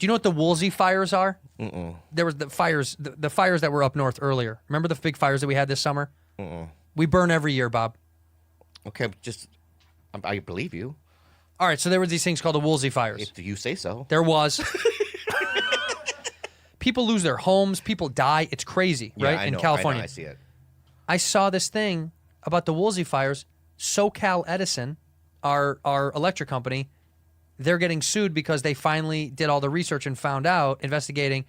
Do you know what the Woolsey fires are? There was the fires, the fires that were up north earlier. Remember the big fires that we had this summer? We burn every year, Bob. Okay, I believe you. All right, so there were these things called the Woolsey fires. If you say so. There was. People lose their homes. People die. It's crazy, right? In California. I see it. I saw this thing about the Woolsey fires. SoCal Edison, our electric company, they're getting sued because they finally did all the research and found out, investigating,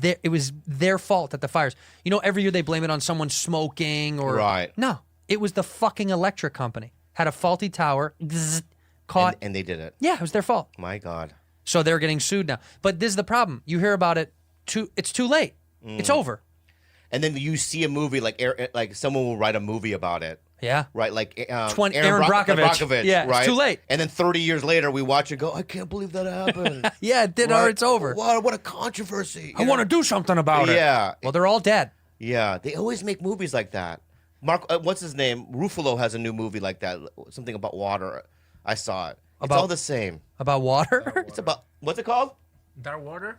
it was their fault that the fires. You know, every year they blame it on someone smoking or... Right. No, it was the fucking electric company. Had a faulty tower, caught... And they did it. Yeah, it was their fault. My God. So they're getting sued now. But this is the problem. You hear about it, it's too late. It's over. And then you see a movie, like someone will write a movie about it. Yeah. Right, like Aaron Brockovich. Yeah, right? it's too late. And then 30 years later, we watch it go, I can't believe that happened. Yeah, it did, or it's over. What a controversy. I want to do something about it. Yeah. Well, they're all dead. Yeah, they always make movies like that. Mark, what's his name? Ruffalo has a new movie like that, something about water. I saw it. It's all the same. About water? It's about, what's it called? Dark Water?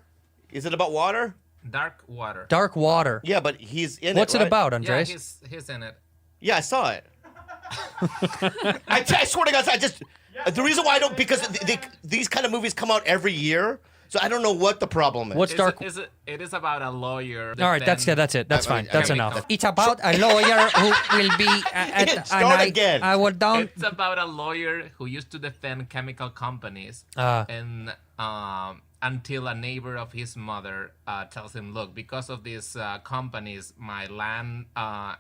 Is it about water? Dark Water. Dark Water. Yeah, but he's in What's it, right? it about, Andres? Yeah, he's in it. Yeah, I saw it. I swear to God, the reason why I don't, because these kind of movies come out every year, so I don't know what the problem is. What's Dark? It is about a lawyer. All right, that's it. That's fine. That's enough. It's about a lawyer who will be again. I will down. It's about a lawyer who used to defend chemical companies, and until a neighbor of his mother tells him, "Look, because of these companies, my land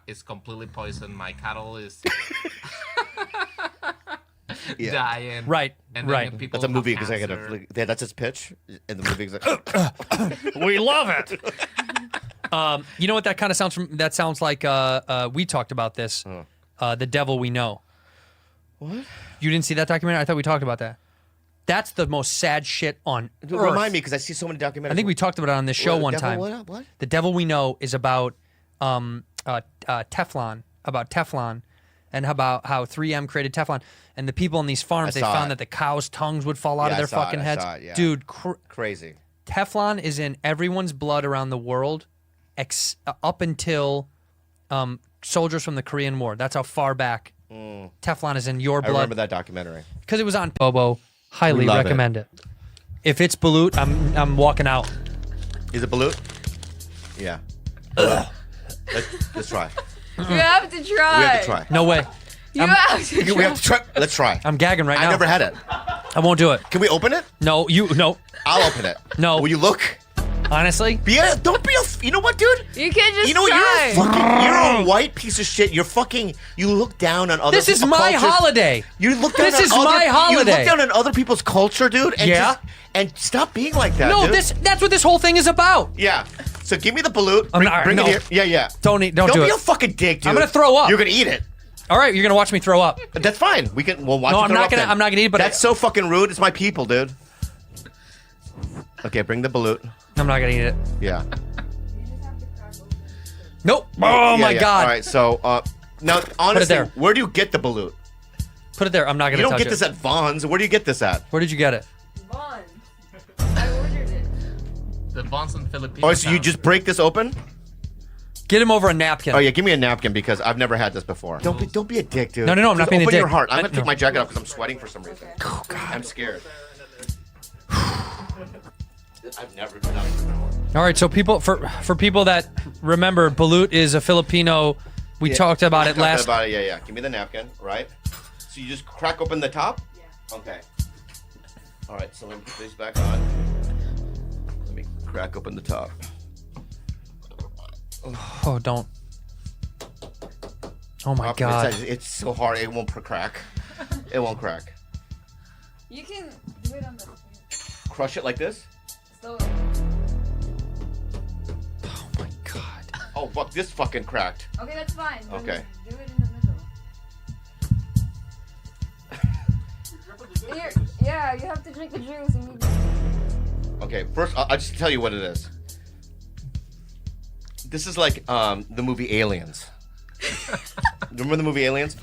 is completely poisoned. My cattle is dying." Right. And right. People That's a movie have executive. cancer. That's his pitch, and the movie executive. We love it. You know what that kind of sounds from? That sounds like we talked about this. The Devil We Know. What? You didn't see that documentary? I thought we talked about that. That's the most sad shit on earth. Remind me, because I see so many documentaries. I think we talked about it on this show one time. What? The Devil We Know is about Teflon, and about how 3M created Teflon. And the people on these farms, they found that the cows' tongues would fall out of their fucking heads. Dude, crazy. Teflon is in everyone's blood around the world, up until soldiers from the Korean War. That's how far back Teflon is in your blood. I remember that documentary. Because it was on Bobo. Highly recommend it. If it's BALUT, I'm walking out. Is it BALUT? Yeah. Let's try. You have to try. We have to try. No way. You have to try. We have to try. Let's try. I'm gagging right now. I never had it. I won't do it. Can we open it? No, no. I'll open it. No. Will you look? Honestly? Yeah, don't be you know what, dude? You can't just You know what? try. You're a white piece of shit. You look down on other This is my cultures. holiday. You look down This on is other, my holiday. You look down on other people's culture, dude. And Yeah? and stop being like that, No, dude. that's what this whole thing is about. Yeah. So give me the BALUT. I'm Bring no. it here. Yeah. Don't do be it. a fucking dick, dude. I'm gonna throw up. You're gonna eat it. All right, you're gonna watch me throw up. That's fine. We'll watch No, you I'm throw not up gonna. then. I'm not gonna eat it. But That's so fucking rude. It's my people, dude. Okay, bring the BALUT. I'm not gonna eat it. Yeah. Nope. Oh my god. All right. So now, honestly, there. where do you get the BALUT? Put it there. I'm not gonna. You don't touch get it. this at Vaughn's. Where do you get this at? Where did you get it? Vaughn. I ordered it. The Vons and Philippines. Oh, so you just break this open? Get him over a napkin. Oh yeah, give me a napkin because I've never had this before. Don't be a dick, dude. No, I'm not Just being a open dick. your heart. I'm gonna No. take my jacket off because I'm sweating for some reason. Oh god, I'm scared. I've never done it before. All right, so for people that remember, BALUT is a Filipino. We talked about it last. Yeah. Give me the napkin, right? So you just crack open the top? Yeah. Okay. All right, so let me put these back on. Let me crack open the top. Oh, don't. Oh my god. It's so hard. It won't crack. It won't crack. You can do it on the Crush it like this? slower. Oh my god. Oh fuck! This fucking cracked. Okay, that's fine. Then Okay. Do it in the middle. Here, yeah, you have to drink the juice and move it. Okay, first I'll just tell you what it is. This is like the movie Aliens. Remember the movie Aliens?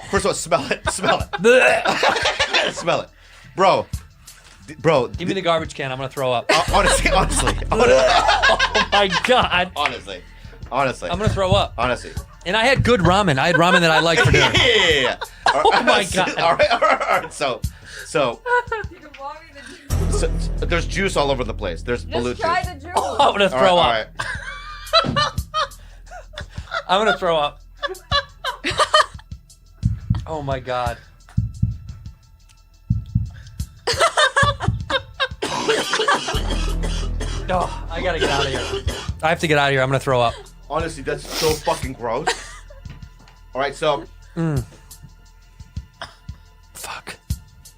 First of all, smell it. Smell it. Smell it. Bro, Bro, Give me the garbage can. I'm gonna throw up. honestly. Oh my god. Honestly. I'm gonna throw up. Honestly. And I had good ramen. I had ramen that I liked for dinner. Yeah. Oh my god. All right. So, You can buy me the juice. so there's juice all over the place. There's Just BALUT try juice. the juice. I'm gonna All throw right, up. all right. I'm gonna throw up. Oh my god. Oh, I gotta get out of here. I have to get out of here. I'm gonna throw up. Honestly, that's so fucking gross. All right, so. Fuck.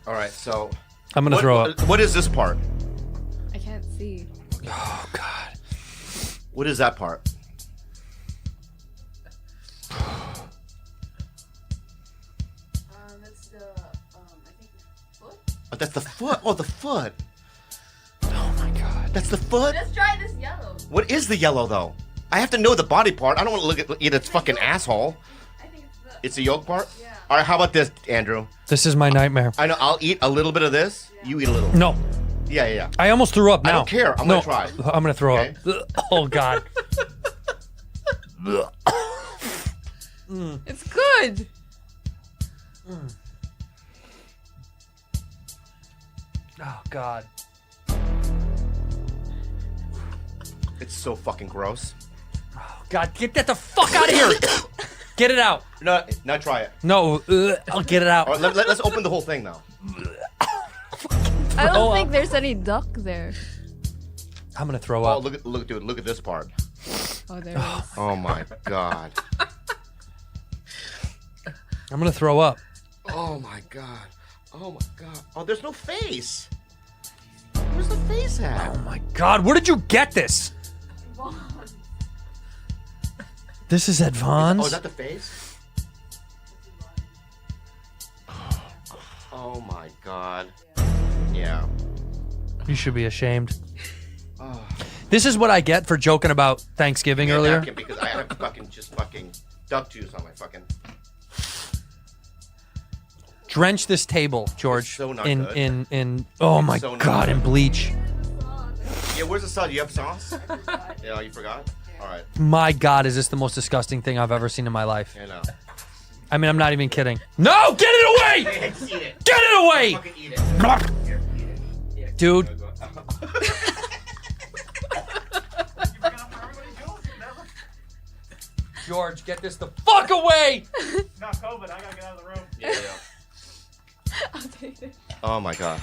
All right, so. I'm gonna throw up. What is this part? I can't see. Oh god. What is that part? That's the I think foot. Oh, that's the foot. Oh, the foot. Oh my god. That's the foot. Let's try this yellow. What is the yellow though? I have to know the body part. I don't want to eat its fucking asshole. I think it's the. It's the yolk part. Yeah. All right, how about this, Andrew? This is my nightmare. I know. I'll eat a little bit of this. You eat a little. No. Yeah. I almost threw up now. I don't care. I'm no, gonna try. I'm gonna throw Okay. up. Oh god. It's good. Oh god. It's so fucking gross. God, get that the fuck out of here. Get it out. No, now try it. No, I'll get it out. All right, let's open the whole thing now. I Throw don't up. think there's any duck there. I'm gonna throw Oh, up. look, dude, look at this part. Oh, there it is. Oh my god. I'm gonna throw up. Oh my god. Oh my god. Oh, there's no face. Where's the face at? Oh my god, where did you get this? This is at Vaughn's? Oh, is that the face? Oh my god. Yeah. You should be ashamed. Oh. This is what I get for joking about Thanksgiving Yeah, earlier. napkin, because I have fucking duck juice on my fucking. Drench this table, George, so not in good. in oh my so not god, good. in bleach. Yeah, where's the sauce? You have sauce? Yeah, you forgot? All right. My god, is this the most disgusting thing I've ever seen in my life? I know. I mean, I'm not even kidding. No, get it away! Hey, eat it. Get it away! Fucking eat it. Here, eat it. Yeah. Dude. George, get this the fuck away! Not COVID. I gotta get out of the room. Yeah. I'll take it. Oh my god.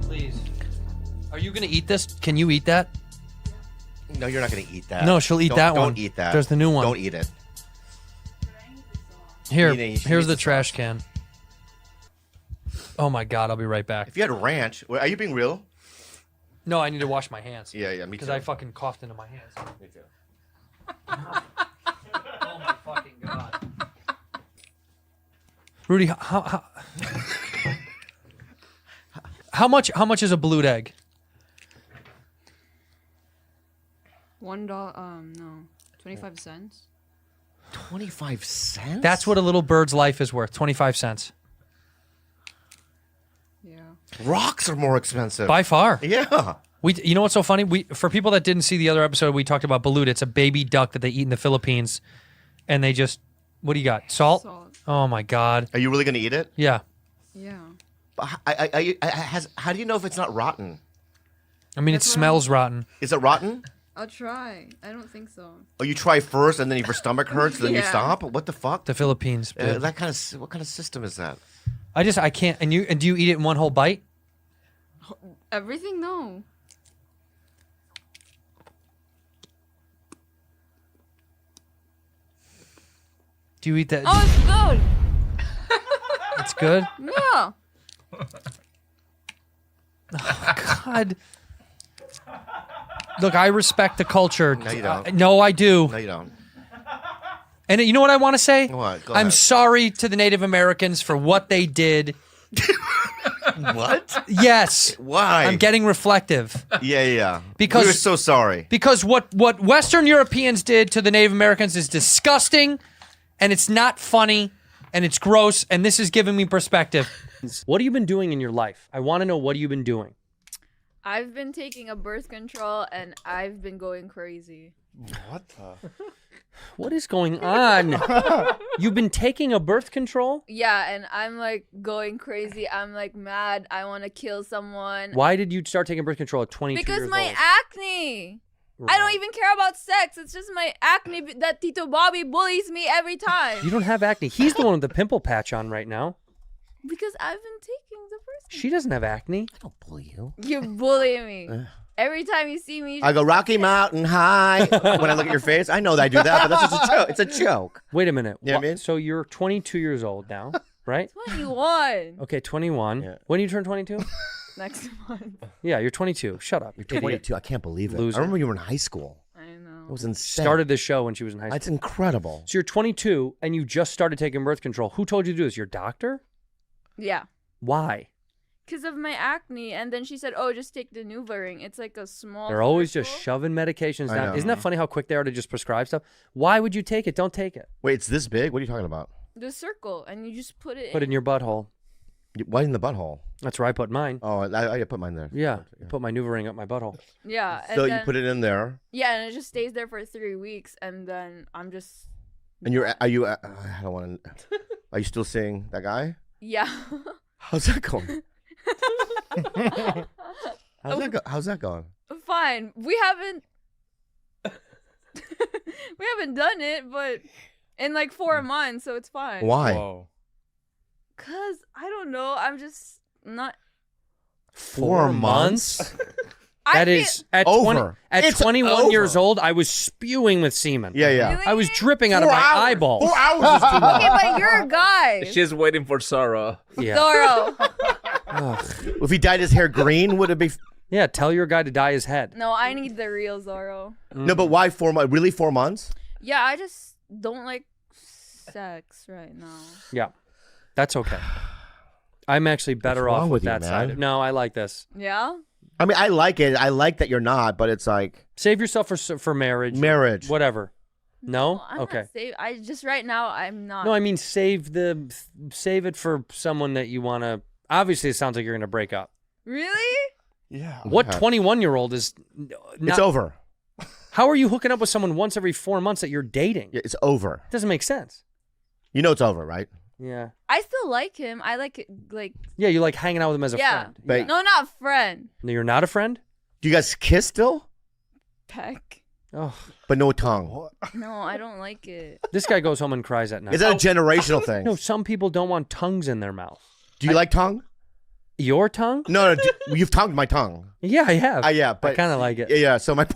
Please. Are you gonna eat this? Can you eat that? No, you're not gonna eat that. No, she'll eat Don't- that one. Don't eat that. There's the new one. Don't eat it. Here, Eat it, you should here's eat the the trash sauce. can. Oh my god, I'll be right back. If you had ranch, are you being real? No, I need to wash my hands. Yeah, me Because too. I fucking coughed into my hands. Me too. Oh my fucking god. Rudy, how much is a BALUT egg? $1. No, 25 cents. 25 cents? That's what a little bird's life is worth. 25 cents. Yeah. Rocks are more expensive. By far. Yeah. You know what's so funny? For people that didn't see the other episode, we talked about BALUT. It's a baby duck that they eat in the Philippines, and they just what do you got? Salt? Salt. Oh my god. Are you really gonna eat it? Yeah. Yeah. How do you know if it's not rotten? I mean, it That's smells rotten. Is it rotten? I'll try. I don't think so. Oh, you try first, and then if your stomach hurts, then you Yeah. stop. What the fuck? The Philippines. Dude. That kind of what kind of system is that? I can't. And do you eat it in one whole bite? Everything? No. Do you eat that? Oh, It's good. it's good. Yeah. God. Look, I respect the culture. No, you don't. No, I do. No, you don't. And you know what I want to say? What? Go I'm ahead. sorry to the Native Americans for what they did. What? Yes. Why? I'm getting reflective. Yeah. Because- we're so sorry. Because what Western Europeans did to the Native Americans is disgusting, and it's not funny, and it's gross, and this is giving me perspective. What have you been doing in your life? I want to know what you've been doing. I've been taking a birth control and I've been going crazy. What the? What is going on? You've been taking a birth control? Yeah, and I'm like going crazy. I'm like mad. I want to kill someone. Why did you start taking birth control at 22 Because years my old? acne. I don't even care about sex. It's just my acne that Tito Bobby bullies me every time. You don't have acne. He's the one with the pimple patch on right now. Because I've been taking the birth She doesn't have acne. I don't bully you. control. You bully me. Every time you see me, I go Rocky Mountain High when I look at your face. I know that I do that, but that's just a joke. It's a joke. Wait a minute. You know what I mean? So you're 22 years old now, right? 21 Okay, 21. Yeah. When do you turn 22? next month. Yeah, you're 22. Shut up. You're 22. I can't believe it. Loser. I remember you were in high school. I know. It was insane. Started this show when she was in high school. That's incredible. So you're 22 and you just started taking birth control. Who told you to do this? Your doctor? Yeah. Why? Because of my acne. And then she said, oh, just take the NuvaRing. It's like a small They're always just circle. shoving medications I down. know. Isn't that funny how quick they are to just prescribe stuff? Why would you take it? Don't take it. Wait, it's this big? What are you talking about? The circle. And you just put it Put it in your butthole. Why in the butthole? That's where I put mine. Oh, I put mine there. Yeah, I put my NuvaRing up my butthole. Yeah. And So then, you put it in there, Yeah, and it just stays there for 3 weeks. And then I'm just... and are you? I don't want to. Are you still seeing that guy? Yeah. How's that going? How's that going? Fine. We haven't... we haven't done it, but... In like 4 months, so it's fine. Why? Whoa. Cause I don't know. I'm just not. 4 months? That is at Over. 20, at It's 21 over. years old. I was spewing with semen. Yeah, yeah. Really? I was dripping out of my eyeballs. 4 hours is too long. Okay, but you're a guy. She's waiting for Sarah. Yeah. Zorro. Ugh. If he dyed his hair green, would it be? Yeah. Tell your guy to dye his head. No, I need the real Zorro. No, but why 4 months? Really, 4 months? Yeah, I just don't like sex right now. Yeah. That's okay. I'm actually better What's off wrong with with you, that side. man? No, I like this. Yeah. I mean, I like it. I like that you're not, but it's like Save yourself for marriage. marriage. Whatever. No? I'm Okay. Not safe. I just right now I'm not. No, I mean save it for someone that you want to. Obviously, it sounds like you're going to break up. Really? Yeah. What Okay. 21-year-old is not? It's over. How are you hooking up with someone once every 4 months that you're dating? Yeah, it's over. It doesn't make sense. You know it's over, right? Yeah. I still like him. I like it. Like Yeah, you like hanging out with him as a Yeah. friend. But no, not friend. No, you're not a friend? do you guys kiss still? Peck. Oh, But no tongue. No, I don't like it. this guy goes home and cries at night. Is that a generational thing? No, some people don't want tongues in their mouth. Do you like tongue? Your tongue? No, you've tongued my tongue. Yeah, I have. Yeah, but I kind of like it. Yeah. So my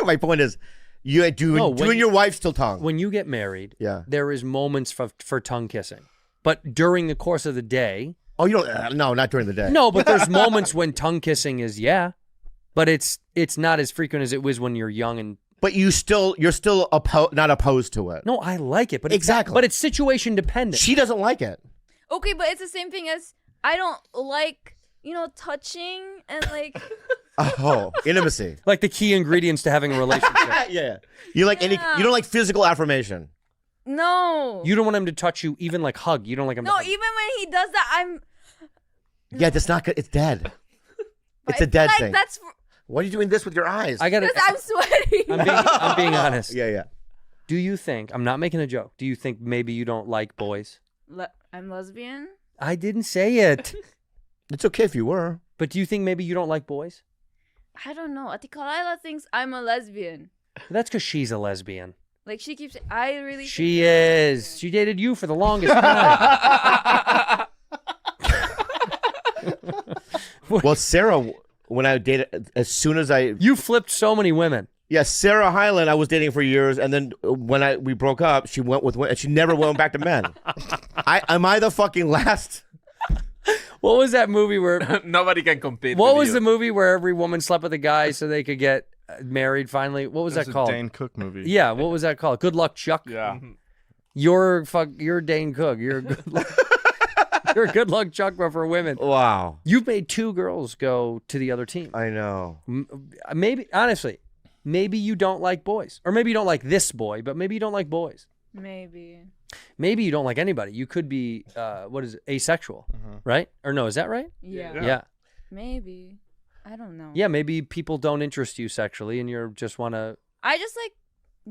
my point is, you do No, you when- and your wife still tongue? When you get married, Yeah. there is moments for tongue kissing. But during the course of the day, Oh, you don't? No, not during the day. no, but there's moments when tongue kissing is but it's not as frequent as it was when you're young and But you're still not opposed to it. no, I like it, but Exactly. but it's situation dependent. She doesn't like it. Okay, but it's the same thing as I don't like, touching and like. Oh, intimacy. Like the key ingredients to having a relationship. Yeah. You like any? Yeah. You don't like physical affirmation. No. You don't want him to touch you, even like hug. You don't like him. No, to hug. even when he does that, I'm. Yeah, that's not good. It's dead. but It's a dead like, thing. That's Why are you doing this with your eyes? I got because to. I'm sweaty. I'm being honest. Yeah. Do you think? I'm not making a joke. Do you think maybe you don't like boys? I'm lesbian. I didn't say it. It's okay if you were. But do you think maybe you don't like boys? I don't know. Ati Kalila thinks I'm a lesbian. That's because she's a lesbian. Like she keeps. I really. She is. She dated you for the longest time. Well, Sarah, when I dated, as soon as I, You flipped so many women. yeah, Sarah Hyland, I was dating for years, and then when we broke up, she went with women. She never went back to men. Am I the fucking last? What was that movie where? Nobody can compete. What with was you. the movie where every woman slept with a guy so they could get married finally? What was There's that a called? Dane Cook movie. Yeah, what was that called? Good Luck Chuck. Yeah. You're Dane Cook. You're a good luck. You're a good luck Chuck, but for women. Wow. You've made 2 girls go to the other team. I know. Maybe honestly, maybe you don't like boys, or maybe you don't like this boy, but maybe you don't like boys. Maybe. Maybe you don't like anybody. You could be, asexual, right? Or no, is that right? Yeah. Maybe. I don't know. Yeah, maybe people don't interest you sexually and you just want to... I just like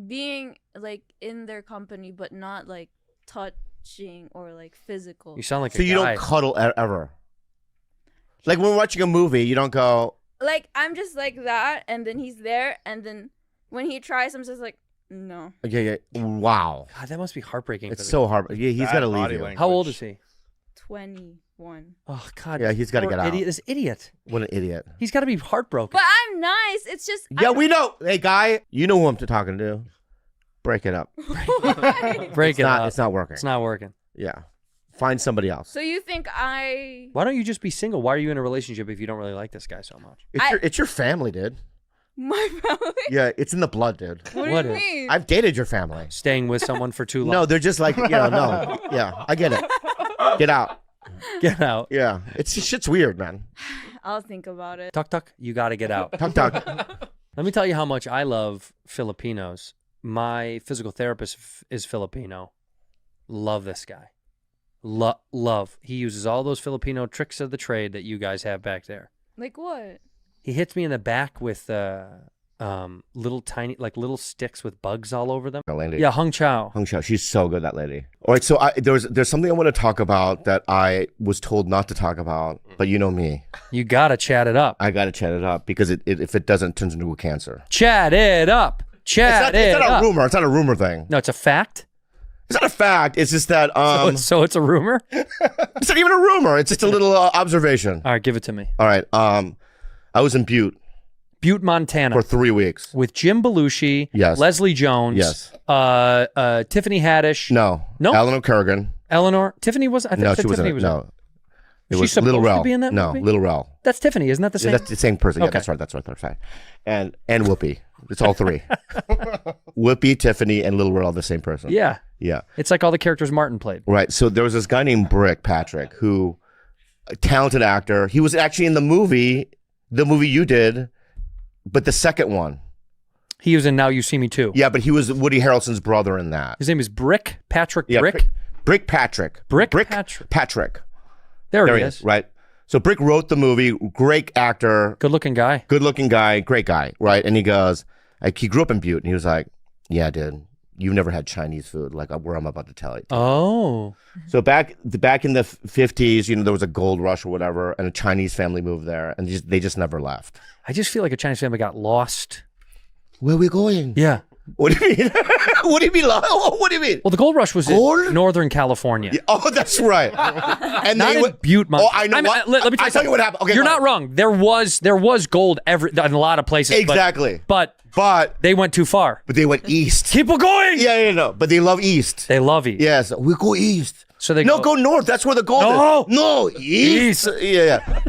being like in their company, but not like touching or like physical. You sound like So a you guy. don't cuddle ever? Like when we're watching a movie, you don't go... Like, I'm just like that, and then he's there, and then when he tries, I'm just like, no. Yeah. Wow. God, that must be heartbreaking. It's so hard. Yeah, he's got to leave you. How old is he? 21. Oh, God. Yeah, he's got to poor get out. This idiot. What an idiot. He's got to be heartbroken. But I'm nice. It's just. Yeah, we know. Hey, guy, you know who I'm talking to. Break it up. Break it up. It's not working. It's not working. Yeah. Find somebody else. So you think I. Why don't you just be single? Why are you in a relationship if you don't really like this guy so much? It's your family, dude. My family? Yeah, it's in the blood, dude. What do you mean? I've dated your family. Staying with someone for too long. No, they're just like, no. Yeah, I get it. Get out. Get out. Yeah, shit's weird, man. I'll think about it. Tuck, tuck. You got to get out. Tuck, tuck. Let me tell you how much I love Filipinos. My physical therapist is Filipino. Love this guy. Love. He uses all those Filipino tricks of the trade that you guys have back there. Like what? He hits me in the back with little tiny, like little sticks with bugs all over them. Lady. Yeah, Hung Chao. Hung Chao. She's so good, that lady. All right, so there's something I want to talk about that I was told not to talk about, but you know me. You got to chat it up. I got to chat it up because if it doesn't, it turns into a cancer. Chat it up. Chat it up. It's not a rumor. It's not a rumor thing. No, it's a fact. It's not a fact. It's just that. So it's a rumor? It's not even a rumor. It's just a little observation. All right, give it to me. All right. I was in Butte Montana. for 3 weeks. With Jim Belushi. Yes. Leslie Jones. Yes. Tiffany Haddish. No. Eleanor Kerrigan. Eleanor. Tiffany was. I think No, she wasn't. Tiffany was. No. It She's was supposed Little to Rel. be in that no, movie? Little Rel. That's Tiffany, isn't that the same? Yeah, that's the same person. Yeah, Okay. that's right. And Whoopi. It's all three. Whoopi, Tiffany, and Little Rel are the same person. Yeah. Yeah. It's like all the characters Martin played. Right. So there was this guy named Patrick, who, a talented actor. He was actually in the movie you did, but the second one. He was in Now You See Me Too. Yeah, but he was Woody Harrelson's brother in that. His name is Patrick Yeah, Brick. Brick Patrick. Patrick. There he is. Right. So Brick wrote the movie. Great actor. Good-looking guy. Good-looking guy. Great guy. Right. And he goes, he grew up in Butte, and he was like, yeah, dude, you've never had Chinese food like where I'm about to tell you. Oh. So back in the 50s, there was a gold rush or whatever, and a Chinese family moved there, and they just never left. I just feel like a Chinese family got lost. Where are we going? Yeah. What do you mean? What do you mean? What do you mean? Well, the gold rush was in Northern California. Yeah, oh, that's right. And Not in Butte, Montana. Oh, I know. Let me tell you what happened. Okay, you're not wrong. There was gold in a lot of places. Exactly. But they went too far. But they went east. Keep on going. Yeah, no. But they love east. They love east. Yes, we go east. So they go north. That's where the gold is. No, east. Yeah.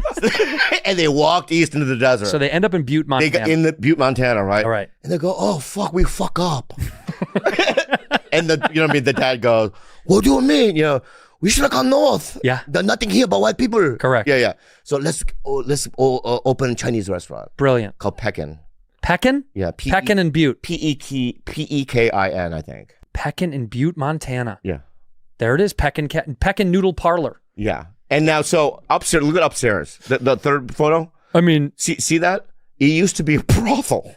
And they walked east into the desert. So they end up in Butte, Montana. They got in the Butte, Montana, right? All right. And they go, oh fuck, we fuck up. And the dad goes, what do you mean? We should have gone north. Yeah. There's nothing here but white people. Correct. Yeah. So let's open a Chinese restaurant Brilliant. called Pekin. Pekin? Yeah. Pekin and Butte. Pekin, I think. Pekin in Butte, Montana. Yeah. There it is. Pekin Noodle Parlor. Yeah. And now, so upstairs, look at upstairs. The third photo. I mean, see that? It used to be a brothel.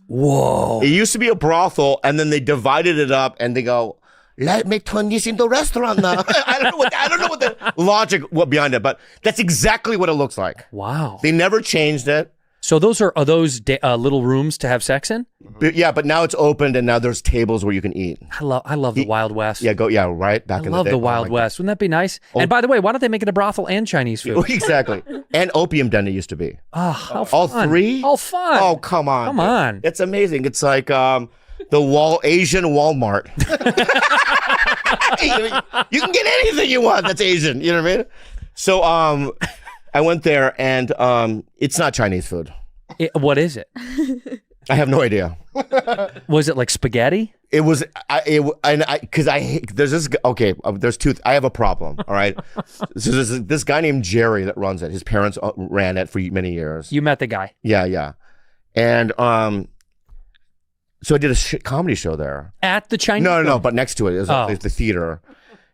Whoa. It used to be a brothel, and then they divided it up, and they go, let's turn this into a restaurant now. I don't know what the logic behind it, but that's exactly what it looks like. Wow. They never changed it. So those are those little rooms to have sex in? But now it's opened, and now there's tables where you can eat. I love the Wild West. Yeah, right back in the day. I love the Wild West. Wouldn't that be nice? And by the way, why don't they make it a brothel and Chinese food? Exactly. And opium den it used to be. Oh, how fun. All three? How fun. Oh, come on. Come on. It's amazing. It's like the Asian Walmart. You can get anything you want that's Asian. You know what I mean? So I went there, and it's not Chinese food. What is it? I have no idea. Was it like spaghetti? It was, there's two, I have a problem, all right? So there's this guy named Jerry that runs it. His parents ran it for many years. You met the guy. Yeah. And So I did a comedy show there. At the Chinese. No, but next to it is Oh. the theater.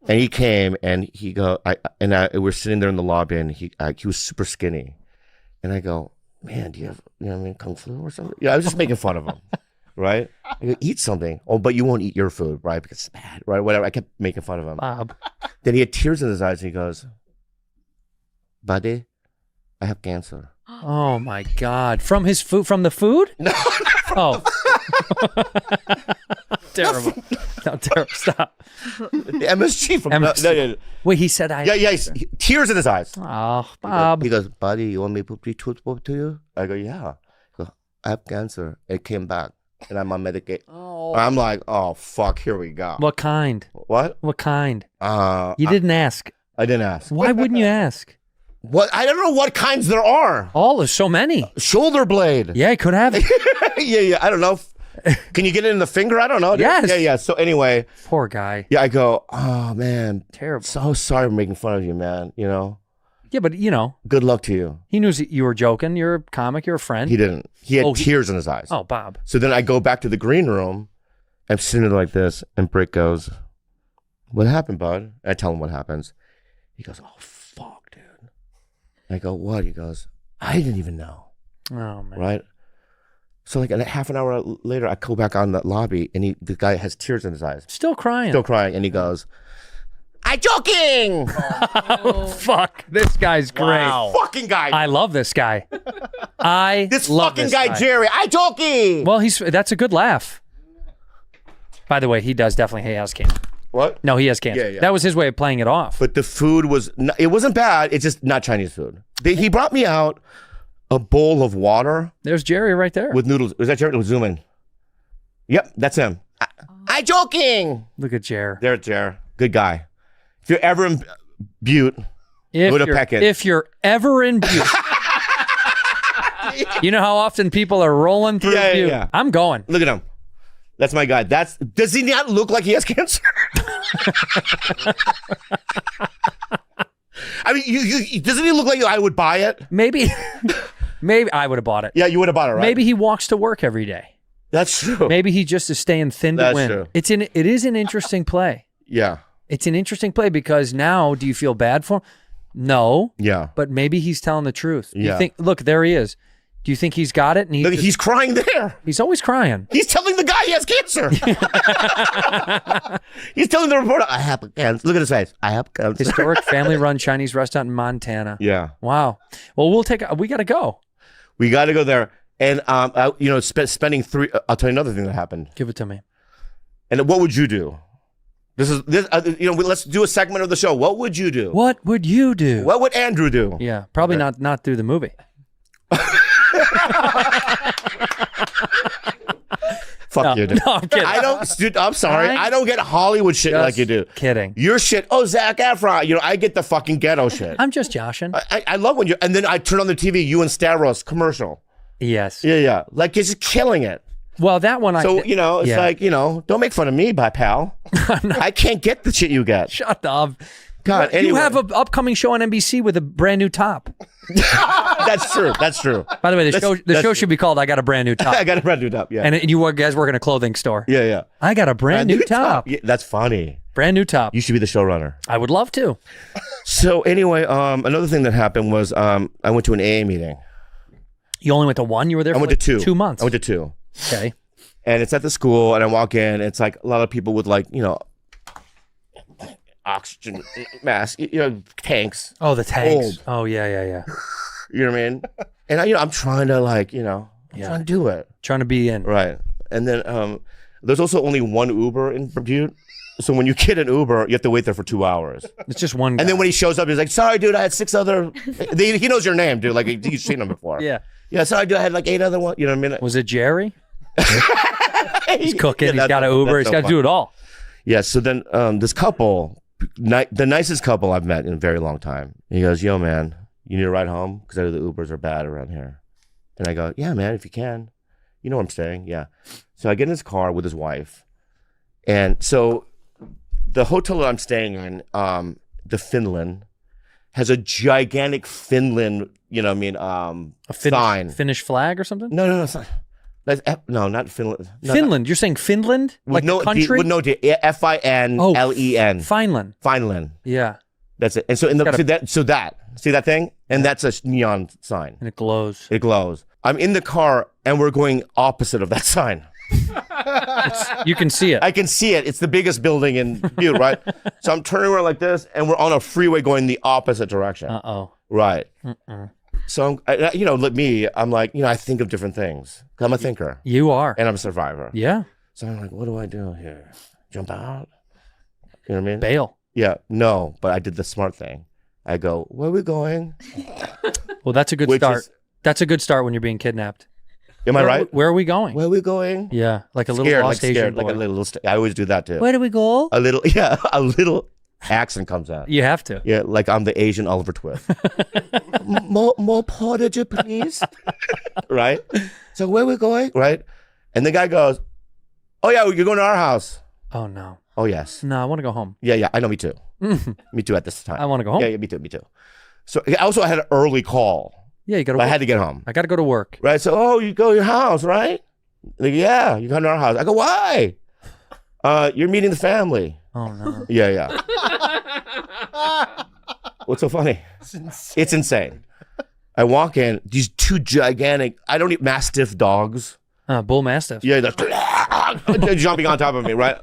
And he came and we're sitting there in the lobby and he was super skinny. And I go, man, do you have, kung fu or something? Yeah, I was just making fun of him, right? I go, eat something. Oh, but you won't eat your food, right? Because it's bad, right? Whatever. I kept making fun of him. Bob. Then he had tears in his eyes and he goes, buddy, I have cancer. Oh my God! From his food? From the food? No. Oh. Terrible. No, terrible. Stop. The MSG from MSG. No. Wait, he said I. Yeah, tears in his eyes. Oh, Bob. He goes, buddy, you want me to put Pt2 to you? I go, yeah. He goes, I have cancer. It came back, and I'm on medication. Oh. I'm like, oh fuck, here we go. What kind? What? What kind? You didn't ask. I didn't ask. Why wouldn't you ask? What? I don't know what kinds there are. Oh, there's so many. Shoulder blade. Yeah, he could have it. yeah. I don't know. Can you get it in the finger? I don't know. Yes. Yeah. So anyway. Poor guy. Yeah, I go, oh man. Terrible. So sorry for making fun of you, man. Yeah, but Good luck to you. he knew you were joking. You're a comic. You're a friend. He didn't. He had tears in his eyes. Oh, Bob. So then I go back to the green room. I'm sitting there like this, and Brick goes, what happened, bud? And I tell him what happens. He goes, oh, fuck, dude. And I go, what? He goes, I didn't even know. Oh man. Right? So like half an hour later, I go back on the lobby, and the guy has tears in his eyes. Still crying. Still crying, and he goes, I'm joking! Oh, fuck. This guy's great. Fucking guy. I love this guy. This love fucking this guy, Jerry. I'm joking! Well, that's a good laugh. By the way, he definitely has cancer. What? No, he has cancer. Yeah. That was his way of playing it off. But the food it wasn't bad. It's just not Chinese food. He brought me out a bowl of water. There's Jerry right there. With noodles. Was that Jerry? Zoom in. Yep, that's him. I'm joking. Look at Jer. There's Jer. Good guy. If you're ever in Butte, go to Peckett. If you're ever in Butte. You know how often people are rolling through Butte? Yeah. I'm going. Look at him. That's my guy. Does he not look like he has cancer? I mean, doesn't he look like I would buy it? Maybe I would have bought it. Yeah, you would have bought it, right? Maybe he walks to work every day. That's true. Maybe he just is staying thin to That's win. true. It is an interesting play. Yeah. It's an interesting play because now, do you feel bad for him? No. Yeah. But maybe he's telling the truth. Do Yeah. you think? Look, there he is. Do you think he's got it? And Look, he's crying there. He's always crying. He's telling the guy he has cancer. He's telling the reporter, I have cancer. Look at his face. I have cancer. Historic family-run Chinese restaurant in Montana. Yeah. Wow. Well, we got to go. We got to go there. And, spending I'll tell you another thing that happened. Give it to me. And what would you do? Let's do a segment of the show. What would you do? What would you do? What would Andrew do? Yeah, probably not through the movie. Fuck you, dude. No, I'm kidding. Dude, I'm sorry. I don't get Hollywood shit like you do. Kidding. Your shit, Zac Efron. I get the fucking ghetto shit. I'm just joshing. I love when and then I turn on the TV, you and Stavros commercial. Yes. Yeah. Like, you're just killing it. Well, that one it's like, don't make fun of me, pal. I can't get the shit you get. Shut up. God, You anyway. have an upcoming show on NBC with a brand new top. That's true. That's true. By the way, the show should be called "I Got a Brand New Top." I got a brand new top. Yeah. And you guys work in a clothing store. Yeah. I got a brand new top. Yeah, that's funny. Brand new top. You should be the showrunner. I would love to. So anyway, another thing that happened was I went to an AA meeting. You only went to one? You were there I for went like to 2. 2 months. I went to 2. Okay. And it's at the school, and I walk in. It's like a lot of people with oxygen mask, tanks. Oh, the tanks. Old. Oh, yeah. You know what I mean? And I'm trying to trying to do it. Trying to be in. Right. And then there's also only one Uber in Butte. So when you get an Uber, you have to wait there for 2 hours. It's just one guy. And then when he shows up, he's like, sorry, dude, I had 6 other... he knows your name, dude. Like, you've seen him before. Yeah. Yeah, sorry, dude, I had like 8 other ones. You know what I mean? Was it Jerry? He's cooking. Yeah, he's got an Uber. He's got to do it all. Yeah, so then this couple, the nicest couple I've met in a very long time. He goes, yo, man, you need a ride home? Because I know the Ubers are bad around here. And I go, yeah, man, if you can. You know where I'm staying? Yeah. So I get in his car with his wife. And so the hotel that I'm staying in, the Finland, has a gigantic Finland, A sign. Finnish flag or something? No, it's not. That's no, not Finland. No, Finland. You're saying Finland? Like no, the country? with no D. Finlen. Finland. Finland. Yeah. That's it. And so see that thing? And that's a neon sign. And it glows. It glows. I'm in the car and we're going opposite of that sign. You can see it. I can see it. It's the biggest building in Butte, right? So I'm turning around like this and we're on a freeway going the opposite direction. Uh-oh. Right. So, like me, I'm like, I think of different things. I'm a thinker. You are. And I'm a survivor. Yeah. So I'm like, what do I do here? Jump out? You know what I mean? Bail. Yeah. No, but I did the smart thing. I go, where are we going? Well, that's a good start. That's a good start when you're being kidnapped. Am I right? Where are we going? Where are we going? Yeah. Like a little lost Asian boy. Like a little, I always do that too. Where do we go? A little accent comes out. You have to. Yeah, like I'm the Asian Oliver Twist. more portage, please. Right? So where we going? Right? And the guy goes, oh yeah, you're going to our house. Oh no. Oh yes. No, I want to go home. Yeah, I know, me too. Me too at this time. I want to go home. Yeah, me too. So also I had an early call. Yeah, you got to I had to get home. I got to go to work. Right? So, you go to your house, right? Like, yeah, you come to our house. I go, why? You're meeting the family. Oh no. Yeah. What's so funny? It's insane. I walk in, these two gigantic, Mastiff dogs. Bull Mastiffs. Yeah, they're jumping on top of me, right?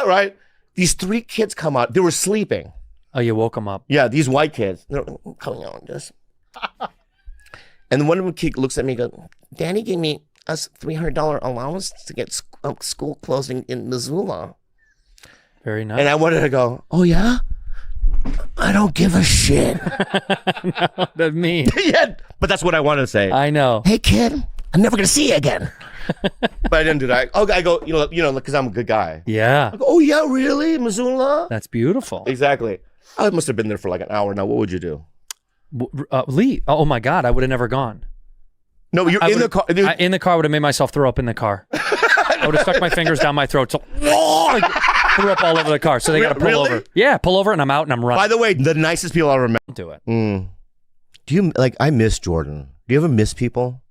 Right? These 3 kids come out. They were sleeping. Oh, you woke them up. Yeah, these white kids. They're coming out like this. And one of them looks at me and goes, Danny gave me us $300 allowance to get school closing in Missoula. Very nice. And I wanted to go, oh yeah? I don't give a shit. No, that's me. Yeah, but that's what I wanted to say. I know. Hey kid, I'm never gonna see you again. But I didn't do that. I go, because I'm a good guy. Yeah. I go, oh yeah, really? Missoula? That's beautiful. Exactly. I must have been there for like an hour. Now, what would you do? Lee. Oh my God, I would have never gone. No, you're in the car. In the car, I would have made myself throw up in the car. I would have stuck my fingers down my throat. So threw up all over the car. So they got to pull over. Yeah, pull over and I'm out and I'm running. By the way, the nicest people I ever met. Do it. Do you, I miss Jordan. Do you ever miss people?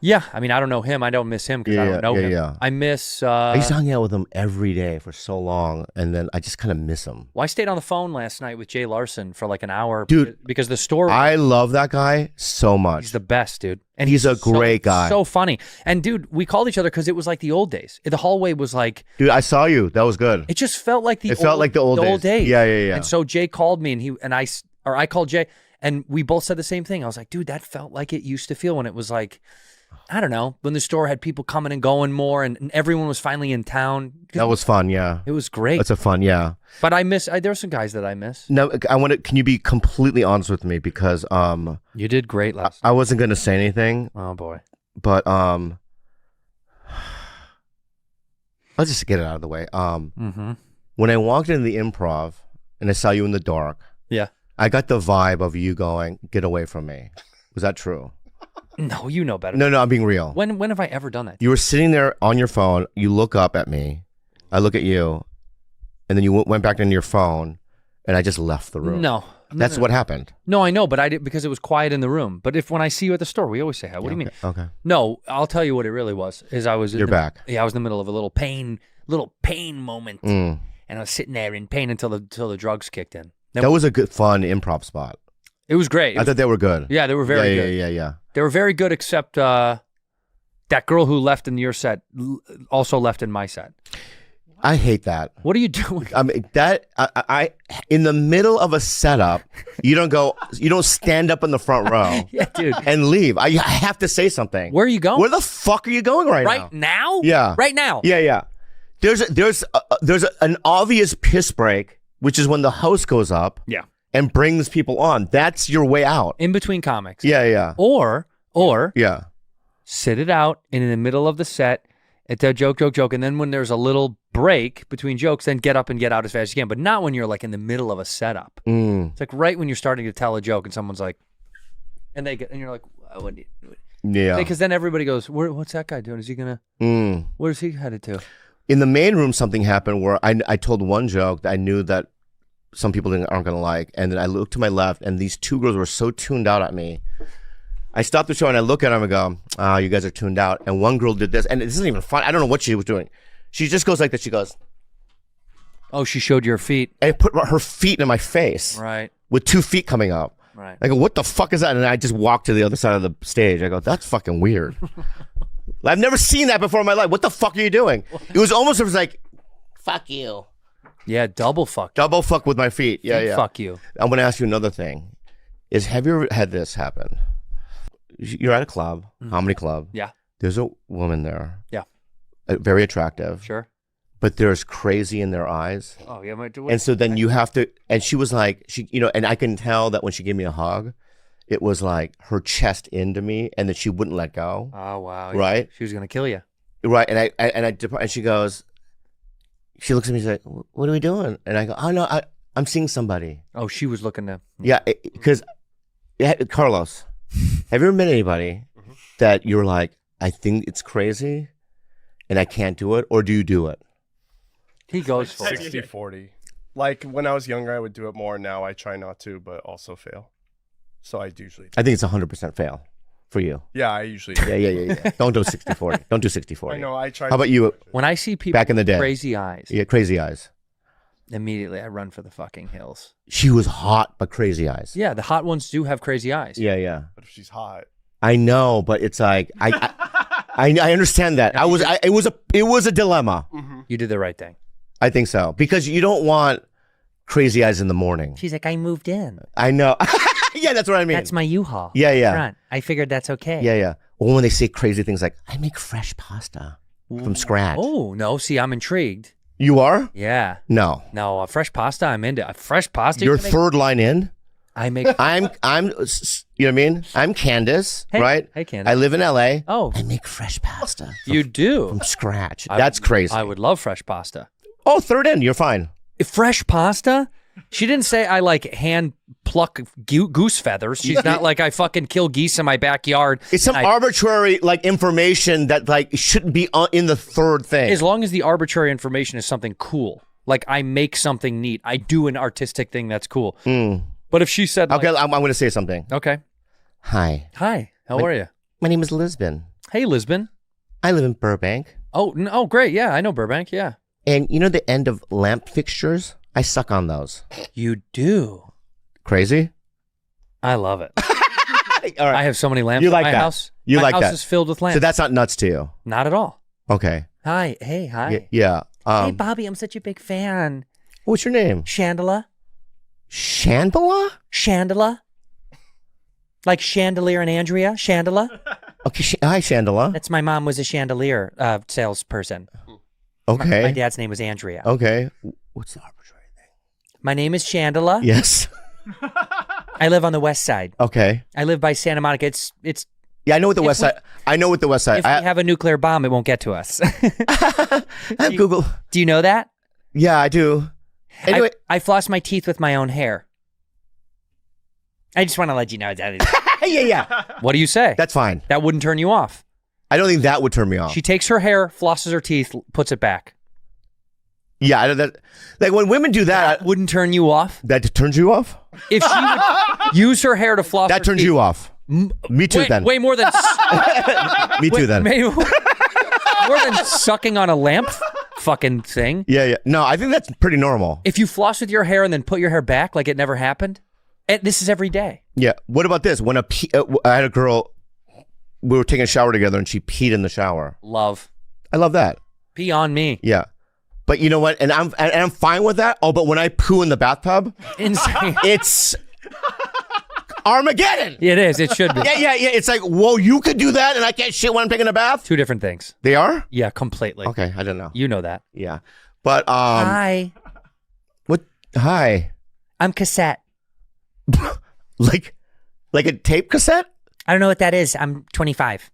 Yeah, I mean, I don't know him. I don't miss him because I don't know him. Yeah. I miss... I used to hang out with him every day for so long, and then I just kind of miss him. Well, I stayed on the phone last night with Jay Larson for like an hour. Dude. Because the store... I love that guy so much. He's the best, dude. And he's a great guy. So funny. And dude, we called each other because it was like the old days. The hallway was like... Dude, I saw you. That was good. It just felt like the old days. Yeah. And so Jay called me and I called Jay and we both said the same thing. I was like, dude, that felt like it used to feel when it was like... I don't know, when the store had people coming and going more and everyone was finally in town. That was fun, yeah. It was great. That's a fun, yeah. But there's some guys that I miss. No, can you be completely honest with me? Because you did great last night. I wasn't going to say anything. Oh, boy. But let's just get it out of the way. When I walked into the Improv and I saw you in the dark, yeah, I got the vibe of you going, get away from me. Was that true? No, you know better. No, I'm being real. When have I ever done that? You were sitting there on your phone. You look up at me. I look at you. And then you went back into your phone. And I just left the room. No. That's what happened. No, I know. But I did because it was quiet in the room. But when I see you at the store, we always say hi. What do you mean? Okay. No, I'll tell you what it really was. You're back. Yeah, I was in the middle of a little pain moment. And I was sitting there in pain until the drugs kicked in. That was a good, fun improv spot. It was great. I thought they were good. Yeah, they were very good. Yeah. They were very good, except that girl who left in your set also left in my set. I hate that. What are you doing? I mean, I in the middle of a setup, you don't stand up in the front row yeah, dude. And leave. I have to say something. Where are you going? Where the fuck are you going now? Right now? Yeah. Right now? Yeah. There's an obvious piss break, which is when the host goes up. Yeah. And brings people on. That's your way out. In between comics. Yeah. Or yeah, sit it out and in the middle of the set, it's a joke. And then when there's a little break between jokes, then get up and get out as fast as you can. But not when you're like in the middle of a setup. It's like right when you're starting to tell a joke and someone's like, and you're like, what? Yeah. Because then everybody goes, what's that guy doing? Is he going to, where's he headed to? In the main room, something happened where I told one joke that I knew that some people aren't going to like. And then I looked to my left and these two girls were so tuned out at me. I stopped the show and I look at them and go, "Oh, you guys are tuned out." And one girl did this, and this isn't even fun. I don't know what she was doing. She just goes like this. She goes, Oh, she showed your feet. and put her feet in my face, Right. with 2 feet coming up. Right. I go, "What the fuck is that?" And I just walk to the other side of the stage. I go, "That's fucking weird." I've never seen that before in my life. What the fuck are you doing? It was like, "Fuck you." Yeah, double fuck. Double fuck with my feet. Yeah, yeah. Fuck you. I'm going to ask you another thing. Have you ever had this happen? You're at a club, comedy club. Yeah. There's a woman there. Yeah. Very attractive. Sure. But there's crazy in their eyes. Oh, yeah. And so then you have to, and she was like, and I can tell that when she gave me a hug, it was like her chest into me and that she wouldn't let go. Oh, wow. Right? She was going to kill you. Right. And she goes, she looks at me and she's like, "What are we doing?" And I go, "Oh, no, I'm seeing somebody." Oh, she was looking to. Yeah. Because, Carlos, have you ever met anybody that you're like, "I think it's crazy and I can't do it," or do you do it? He goes for it. 60-40. Like when I was younger, I would do it more. Now I try not to, but also fail. So I usually do. I think it's 100% fail for you. Yeah, I usually do. Yeah. Don't do 60-40. Don't do 60-40. I know, I try. How about you? When I see people Back in the day. crazy eyes, Yeah, crazy eyes. immediately I run for the fucking hills. She was hot, but crazy eyes. Yeah, the hot ones do have crazy eyes. Yeah. But if she's hot. I know, but it's like I understand that. It was a dilemma. You did the right thing. I think so, because you don't want crazy eyes in the morning. She's like, I moved in. I know. Yeah, that's what I mean. That's my U-Haul. Yeah. Front. I figured that's okay. Yeah. Or when they say crazy things like, "I make fresh pasta from scratch." Oh, no. See, I'm intrigued. You are? Yeah. No. No, a fresh pasta, I'm into. A fresh pasta? Your you can make- third line in? I make. I'm, you know what I mean? I'm Candace, Hey- right? hey, Candace. I live in LA. Oh, I make fresh pasta you do. from scratch. That's crazy. I would love fresh pasta. Oh, third in, you're fine. Fresh pasta? She didn't say I like hand pluck goose feathers. She's not like I fucking kill geese in my backyard. It's some and I- arbitrary like information that like shouldn't be in the third thing. As long as the arbitrary information is something cool. Like I make something neat. I do an artistic thing that's cool. But if she said, like, Okay, I'm going to say something. okay. Hi, Hi, how are you? my name is Lisbon. Hey, Lisbon. I live in Burbank. Oh, great. Yeah, I know Burbank. Yeah. And you know the end of lamp fixtures? I suck on those. You do. Crazy? I love it. All right. I have so many lamps You in like my that. house. You my like house that. is filled with lamps. So that's not nuts to you. Not at all. Okay. Hi. Hey, hi. Yeah. Hey, Bobby, I'm such a big fan. What's your name? Chandela? Chandela? Chandela? Like Chandelier and Andrea? Chandela? Okay. Hi, Chandela. That's my mom was a chandelier salesperson. Okay. My dad's name was Andrea. Okay. What's the arbitrary thing? My name is Chandela. Yes. I live on the west side. Okay. I live by Santa Monica. It's Yeah, I know what the If west we- side. I know what the west side. if we have a nuclear bomb, it won't get to us. I have Google. Do you know that? Yeah, I do. Anyway, I floss my teeth with my own hair. I just want to let you know that. yeah. What do you say? That's fine. That wouldn't turn you off. I don't think that would turn me off. She takes her hair, flosses her teeth, puts it back. Yeah, I don't, that, like when women do that, Wouldn't turn you off. that turns you off. If she would use her hair to floss That her turns teeth, you off. Me too. way, then. way more than Me too. Then. more than sucking on a lamp fucking thing. Yeah. No, I think that's pretty normal. If you floss with your hair and then put your hair back like it never happened, and this is every day. Yeah. What about this? When I had a girl, we were taking a shower together, and she peed in the shower. Love. I love that. Pee on me. Yeah. But you know what? And I'm fine with that. Oh, but when I poo in the bathtub, Insane. it's Armageddon. It is. It should be. Yeah. It's like, whoa, you could do that, and I can't shit when I'm taking a bath. Two different things. They are? Yeah, completely. Okay, I don't know. You know that. Yeah, but Hi, what? Hi, I'm Cassette. like a tape cassette? I don't know what that is. I'm 25.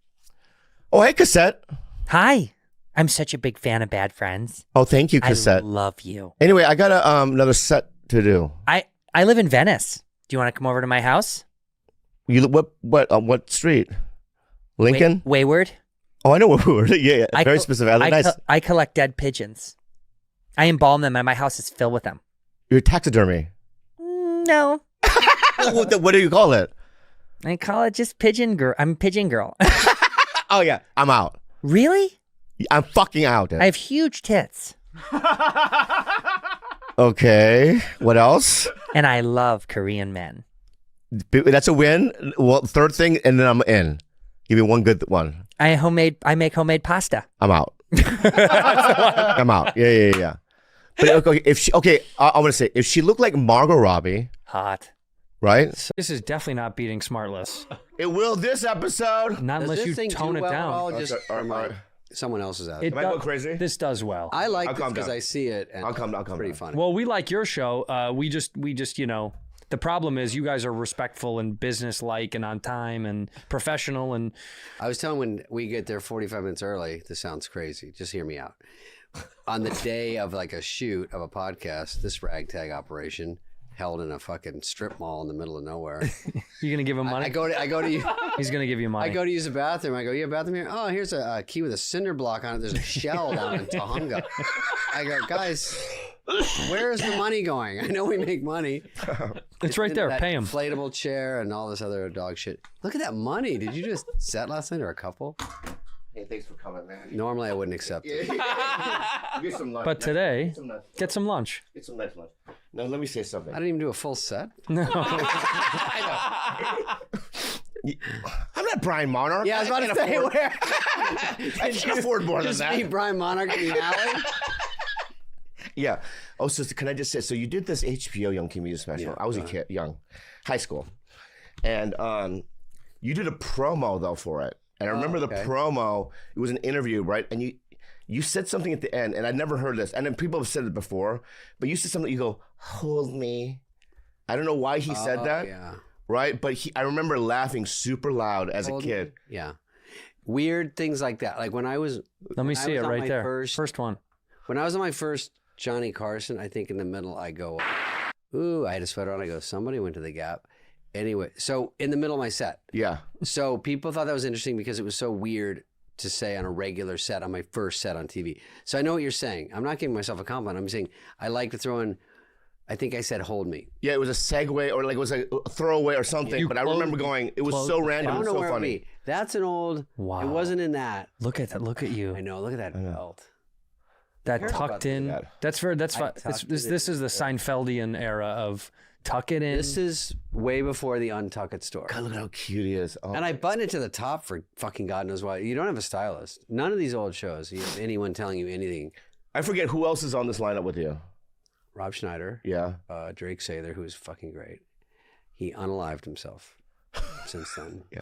Oh, hey, cassette. Hi. I'm such a big fan of Bad Friends. Oh, thank you, cassette. I love you. Anyway, I got another set to do. I live in Venice. Do you want to come over to my house? You what street? Lincoln? Wayward. Oh, I know where we were. Yeah. Very co- specific. Nice. I collect dead pigeons. I embalm them and my house is filled with them. Your taxidermy. No. What do you call it? I call it just pigeon girl. I'm pigeon girl. Oh yeah, I'm out. Really? I'm fucking out. I have huge tits. Okay. What else? And I love Korean men. That's a win. Well, third thing, and then I'm in. Give me one good one. I make homemade pasta. I'm out. I'm out. Yeah. But okay, I want to say if she looked like Margot Robbie, Hot. right? This is definitely not beating Smartless. It will this episode. Not Does unless this you thing tone do it well at down. all? Just all right. someone else's out. It Am I does- going crazy? This does well. I like I'll this calm because down. I see it, and I'll calm it's pretty down. funny. Well, we like your show. We just the problem is you guys are respectful and business-like and on time and professional and I was telling when we get there 45 minutes early, this sounds crazy. Just hear me out. On the day of like a shoot of a podcast, this ragtag operation held in a fucking strip mall in the middle of nowhere. you're gonna give him money. I go to He's gonna give you money. I go to use the bathroom. I go, you have a bathroom here? Oh, here's a key with a cinder block on it. There's a shell down in Tahunga. I go, guys, where is the money going? I know we make money. It's right there. That Pay him. Inflatable chair and all this other dog shit. Look at that money. Did you just set last night or a couple? Hey, thanks for coming, man. Normally I wouldn't accept it. Get some lunch. But today, lunch. get some lunch. Get some nice lunch. Now let me say something. I didn't even do a full set. No. I'm not Brian Monarch. Yeah, I was about to can't say afford- where. I can't afford more than Just that. meet Brian Monarch in the alley. Yeah. Oh, so can I just say? So you did this HBO Young Comedian special. I was a kid, high school, and you did a promo though for it. And I remember the promo. It was an interview, right? And you said something at the end, and I'd never heard this. And then people have said it before, but you said something. You go, "Hold me." I don't know why he said that, Yeah. right? But I remember laughing super loud as Hold a kid. me. Yeah. Weird things like that. Like when I was. Let me when I see was it on right my there. First First one. When I was on my first Johnny Carson, I think in the middle I go, ooh, I had a sweater on. I go, somebody went to the Gap. Anyway, so in the middle of my set. Yeah. So people thought that was interesting because it was so weird to say on a regular set, on my first set on TV. So I know what you're saying. I'm not giving myself a compliment. I'm saying I like to throw in, I think I said hold me. Yeah, it was a segue or like it was a throwaway or something. But I remember going, it was so I random don't and know so where it would funny. be. That's an old, Wow. it wasn't in that. Look at that. Look at you. I know, look at that belt. That Cares about tucked in. that. That's fine. tucked This it is the Seinfeldian era of tuck it in. This is way before the Untuck It store. God, look at how cute he is. Oh. And I button it to the top for fucking God knows why. You don't have a stylist. None of these old shows, you have anyone telling you anything. I forget who else is on this lineup with you. Rob Schneider, Yeah. Drake Sather, who is fucking great. He unalived himself since then. Yeah.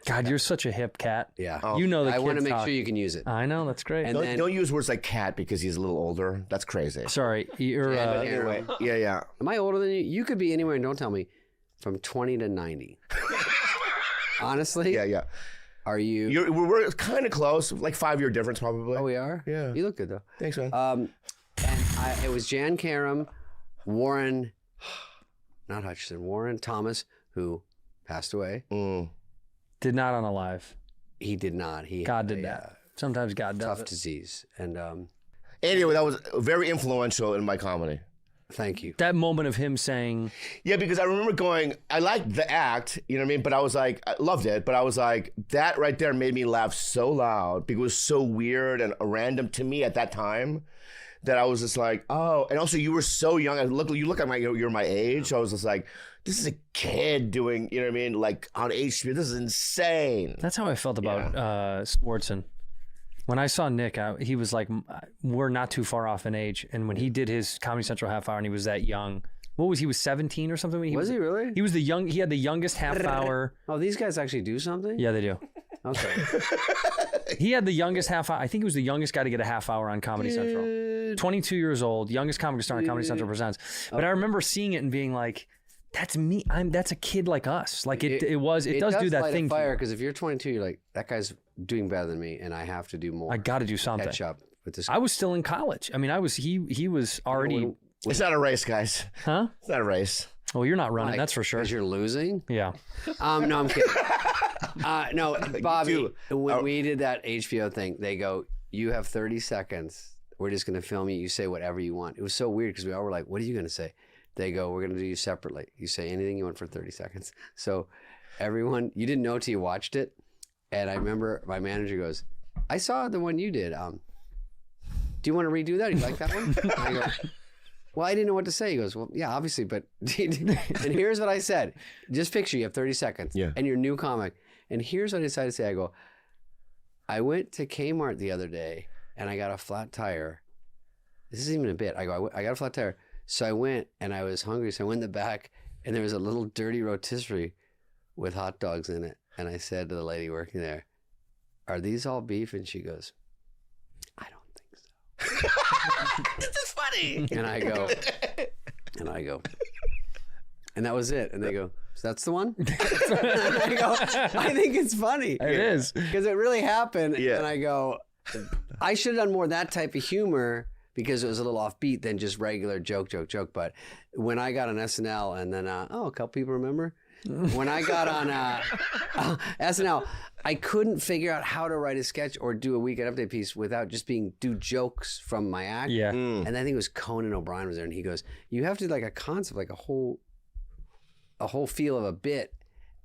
God, you're such a hip cat. Yeah. You know the I want to kids make talk. sure you can use it. I know, that's great. And then, Don't use words like cat because he's a little older. That's crazy. Sorry, you're. But anyway, yeah. am I older than you? You could be anywhere, and don't tell me, from 20 to 90. Honestly? Yeah. Are you? We're kind of close, like 5-year difference probably. Oh, we are? Yeah. You look good, though. Thanks, man. And it was Jan Karam, Warren, not Hutchinson, Warren Thomas, who passed away. Did not unalive. He did not. He God had did a, that. Sometimes God does tough it. disease. And Anyway, that was very influential in my comedy. thank you. That moment of him saying, Yeah, because I remember going, I liked the act, you know what I mean? But I was like, I loved it, but I was like, that right there made me laugh so loud because it was so weird and random to me at that time that I was just like, oh, and also you were so young. You look like you're my age. So I was just like, this is a kid doing, you know what I mean? Like on HBO, this is insane. that's how I felt about Swartzen. When I saw Nick, he was like, we're not too far off in age. And when he did his Comedy Central half hour and he was that young, he was 17 or something? When Was he really? He was he had the youngest half hour. Oh, these guys actually do something? Yeah, they do. Okay. He had the youngest half hour. I think he was the youngest guy to get a half hour on Comedy Central. 22 years old, youngest comic star on Comedy Central Presents. But I remember seeing it and being like, that's me. That's a kid like us. Like it does do that light thing. a fire because if you're 22, you're like, that guy's doing better than me, and I have to do more. I got to do something. catch up with this. I was still in college. I mean, he was already, It's not a race, guys. huh? It's not a race. Well, you're not running, that's for sure. Because you're losing. Yeah. No, I'm kidding. No, Bobby, do. when we did that HBO thing, they go, you have 30 seconds. We're just going to film you. You say whatever you want. It was so weird because we all were like, what are you going to say? They go, we're going to do you separately. You say anything you want for 30 seconds. So everyone, you didn't know till you watched it. And I remember my manager goes, I saw the one you did. Do you want to redo that? You like that one? And I go, well, I didn't know what to say. He goes, well, yeah, obviously, but and here's what I said. Just picture you have 30 seconds and you're a new comic. And here's what I decided to say. I go, I went to Kmart the other day and I got a flat tire. This isn't even a bit. I go, I got a flat tire. So I went and I was hungry. So I went in the back and there was a little dirty rotisserie with hot dogs in it. And I said to the lady working there, are these all beef? And she goes, I don't think so. This is funny. And I go, and that was it. And they go, so that's the one? And I go, I think it's funny. It is. Because it really happened. Yeah. And I go, I should have done more of that type of humor because it was a little offbeat than just regular joke. But when I got on SNL and then, a couple people remember? When I got on SNL, I couldn't figure out how to write a sketch or do a weekend update piece without just do jokes from my act. Yeah. And I think it was Conan O'Brien was there, and he goes, "You have to do like a concept, like a whole feel of a bit,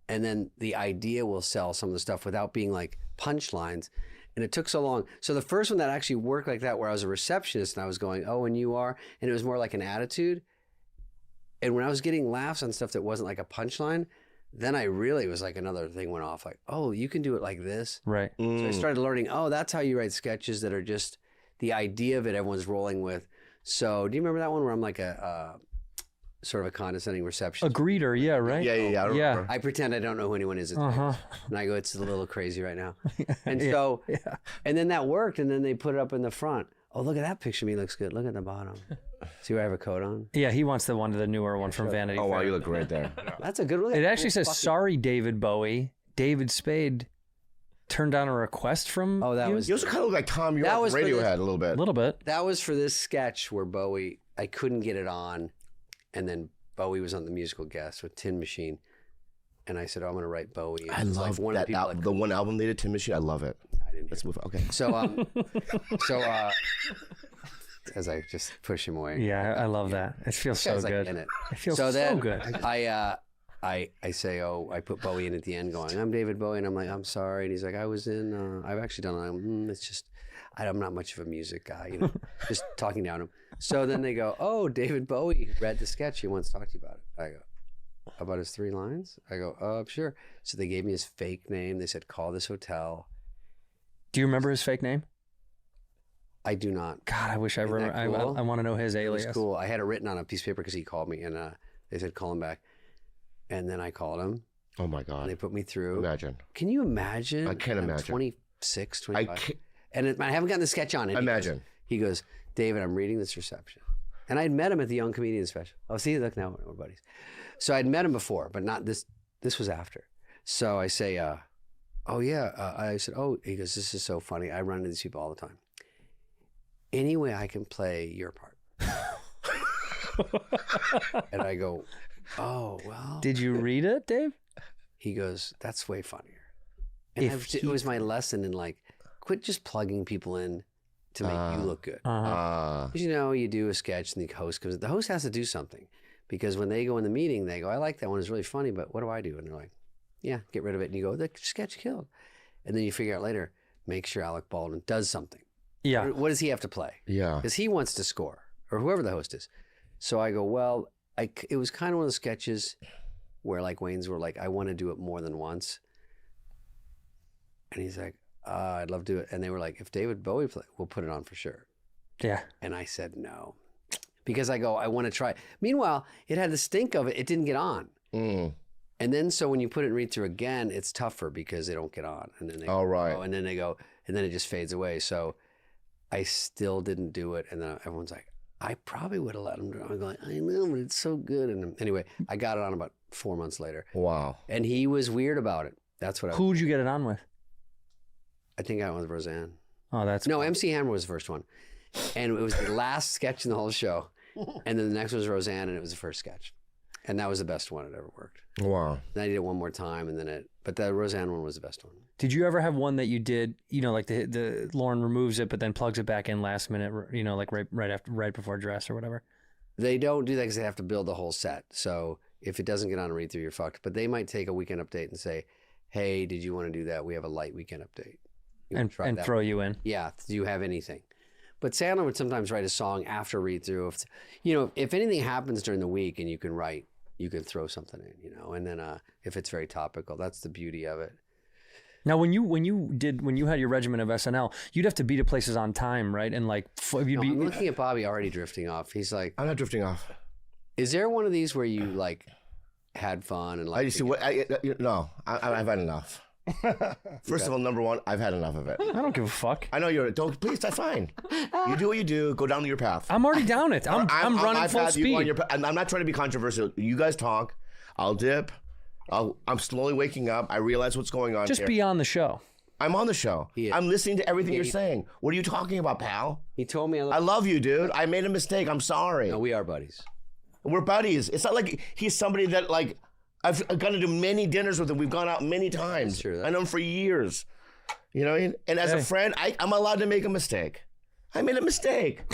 and then the idea will sell some of the stuff without being like punchlines." And it took so long. So the first one that actually worked like that, where I was a receptionist and I was going, "Oh, and you are," and it was more like an attitude. And when I was getting laughs on stuff that wasn't like a punchline, then I really was like another thing went off like, oh, you can do it like this. Right. So I started learning, oh, that's how you write sketches that are just the idea of it everyone's rolling with. So do you remember that one where I'm like a sort of a condescending receptionist? A greeter, yeah, right? Yeah. I remember. I pretend I don't know who anyone is. Uh-huh. And I go, it's a little crazy right now. And so, and then that worked. And then they put it up in the front. Oh, look at that picture of me. Looks good. Look at the bottom. See where I have a coat on? Yeah, he wants the newer one from Vanity Oh, wow, Fair. you look great there. That's a good one. It actually says, sorry, David Bowie. David Spade turned down a request from Oh, that you? was You also kind of look like Tom York That from was for this- Radiohead a little bit. A little bit. That was for this sketch where Bowie, I couldn't get it on. And then Bowie was on the musical guest with Tin Machine. And I said, oh, I'm going to write Bowie. I It's love one of that the people album. The one album they did, Tim Machine. I love it. I didn't Let's hear. move. Okay. So, as I just push him away. Yeah, I love that. It feels so Guy's, like, good. in it. It feels So so then good. I say, oh, I put Bowie in at the end going, I'm David Bowie. And I'm like, I'm sorry. And he's like, I was in, I've actually done, it's just, I'm not much of a music guy, you know, just talking down him. So then they go, oh, David Bowie read the sketch. He wants to talk to you about it. I go, about his 3 lines? I go, sure. So they gave me his fake name. They said, call this hotel. Do you remember his fake name? I do not. God, I wish I Isn't that remember. cool? I want to know his It alias. was cool. I had it written on a piece of paper because he called me, and they said, call him back. And then I called him, Oh my and God. they put me through. Imagine. Can you imagine? I can't I'm imagine. 26, I 25. can't And I haven't gotten the sketch on it. imagine. He goes, David, I'm reading this reception. And I'd met him at the Young Comedian Special. Oh, see, look, now we're buddies. So I'd met him before, but not this. This was after. So I say, oh, yeah. I said, oh, he goes, this is so funny. I run into these people all the time. Any way I can play your part. And I go, oh, well. Did you read it, Dave? He goes, that's way funnier. And it was my lesson in like, quit just plugging people in to make you look good. Uh-huh. 'Cause, you know, you do a sketch and the host comes. The host has to do something because when they go in the meeting, they go, I like that one. It's really funny, but what do I do? And they're like, yeah, get rid of it. And you go, the sketch killed. And then you figure out later, make sure Alec Baldwin does something. Yeah. What does he have to play? Yeah. Because he wants to score, or whoever the host is. So I go, well, it was kind of one of the sketches where like Wayne's were like, I want to do it more than once. And he's like, I'd love to do it. And they were like, if David Bowie play, we'll put it on for sure. Yeah. And I said no. Because I go, I want to try. Meanwhile, it had the stink of it. It didn't get on. Mm. And then so when you put it in read through again, it's tougher because they don't get on. And then they All right. go, and then they go, and then it just fades away. So I still didn't do it. And then everyone's like, I probably would have let him do it. I'm going, I know, but it's so good. And anyway, I got it on about 4 months later. Wow. And he was weird about it. That's what Who'd you get it on with? I think I went with Roseanne. Oh, that's No, cool. MC Hammer was the first one. And it was the last sketch in the whole show. And then the next was Roseanne, and it was the first sketch. And that was the best one that ever worked. Wow. Then I did it one more time, and then but the Roseanne one was the best one. Did you ever have one that you did, you know, like the Lauren removes it but then plugs it back in last minute, you know, like right before dress or whatever? They don't do that because they have to build the whole set. So If it doesn't get on a read through, you're fucked. But they might take a weekend update and say, "Hey, did you want to do that? We have a light weekend update." You wanna try And that? throw you in. Yeah. Do you have anything? But Sandler would sometimes write a song after read through. If anything happens during the week and you can throw something in, and then if it's very topical, that's the beauty of it. Now, when you had your regimen of SNL, you'd have to be to places on time, right? And like, you'd be. I'm looking at Bobby already drifting off. He's like, I'm not drifting off. is there one of these where you like had fun and like? I just see what. No, I've had enough. First of all, number one, I've had enough of it. I don't give a fuck. I know you're. Don't please. That's fine. You do what you do. Go down to your path. I'm already down it. I'm running I've full had you on speed. your and I'm not trying to be controversial. You guys talk. I'll dip. I'm slowly waking up. I realize what's going on. Just here. be on the show. I'm on the show. I'm listening to everything you're saying. What are you talking about, pal? He told me I love you, dude. I made a mistake. I'm sorry. No, we are buddies. We're buddies. It's not like he's somebody that like I've gone to do many dinners with him. We've gone out many times. That's true. I know him for years. You know what I mean? And as a friend, I'm allowed to make a mistake. I made a mistake.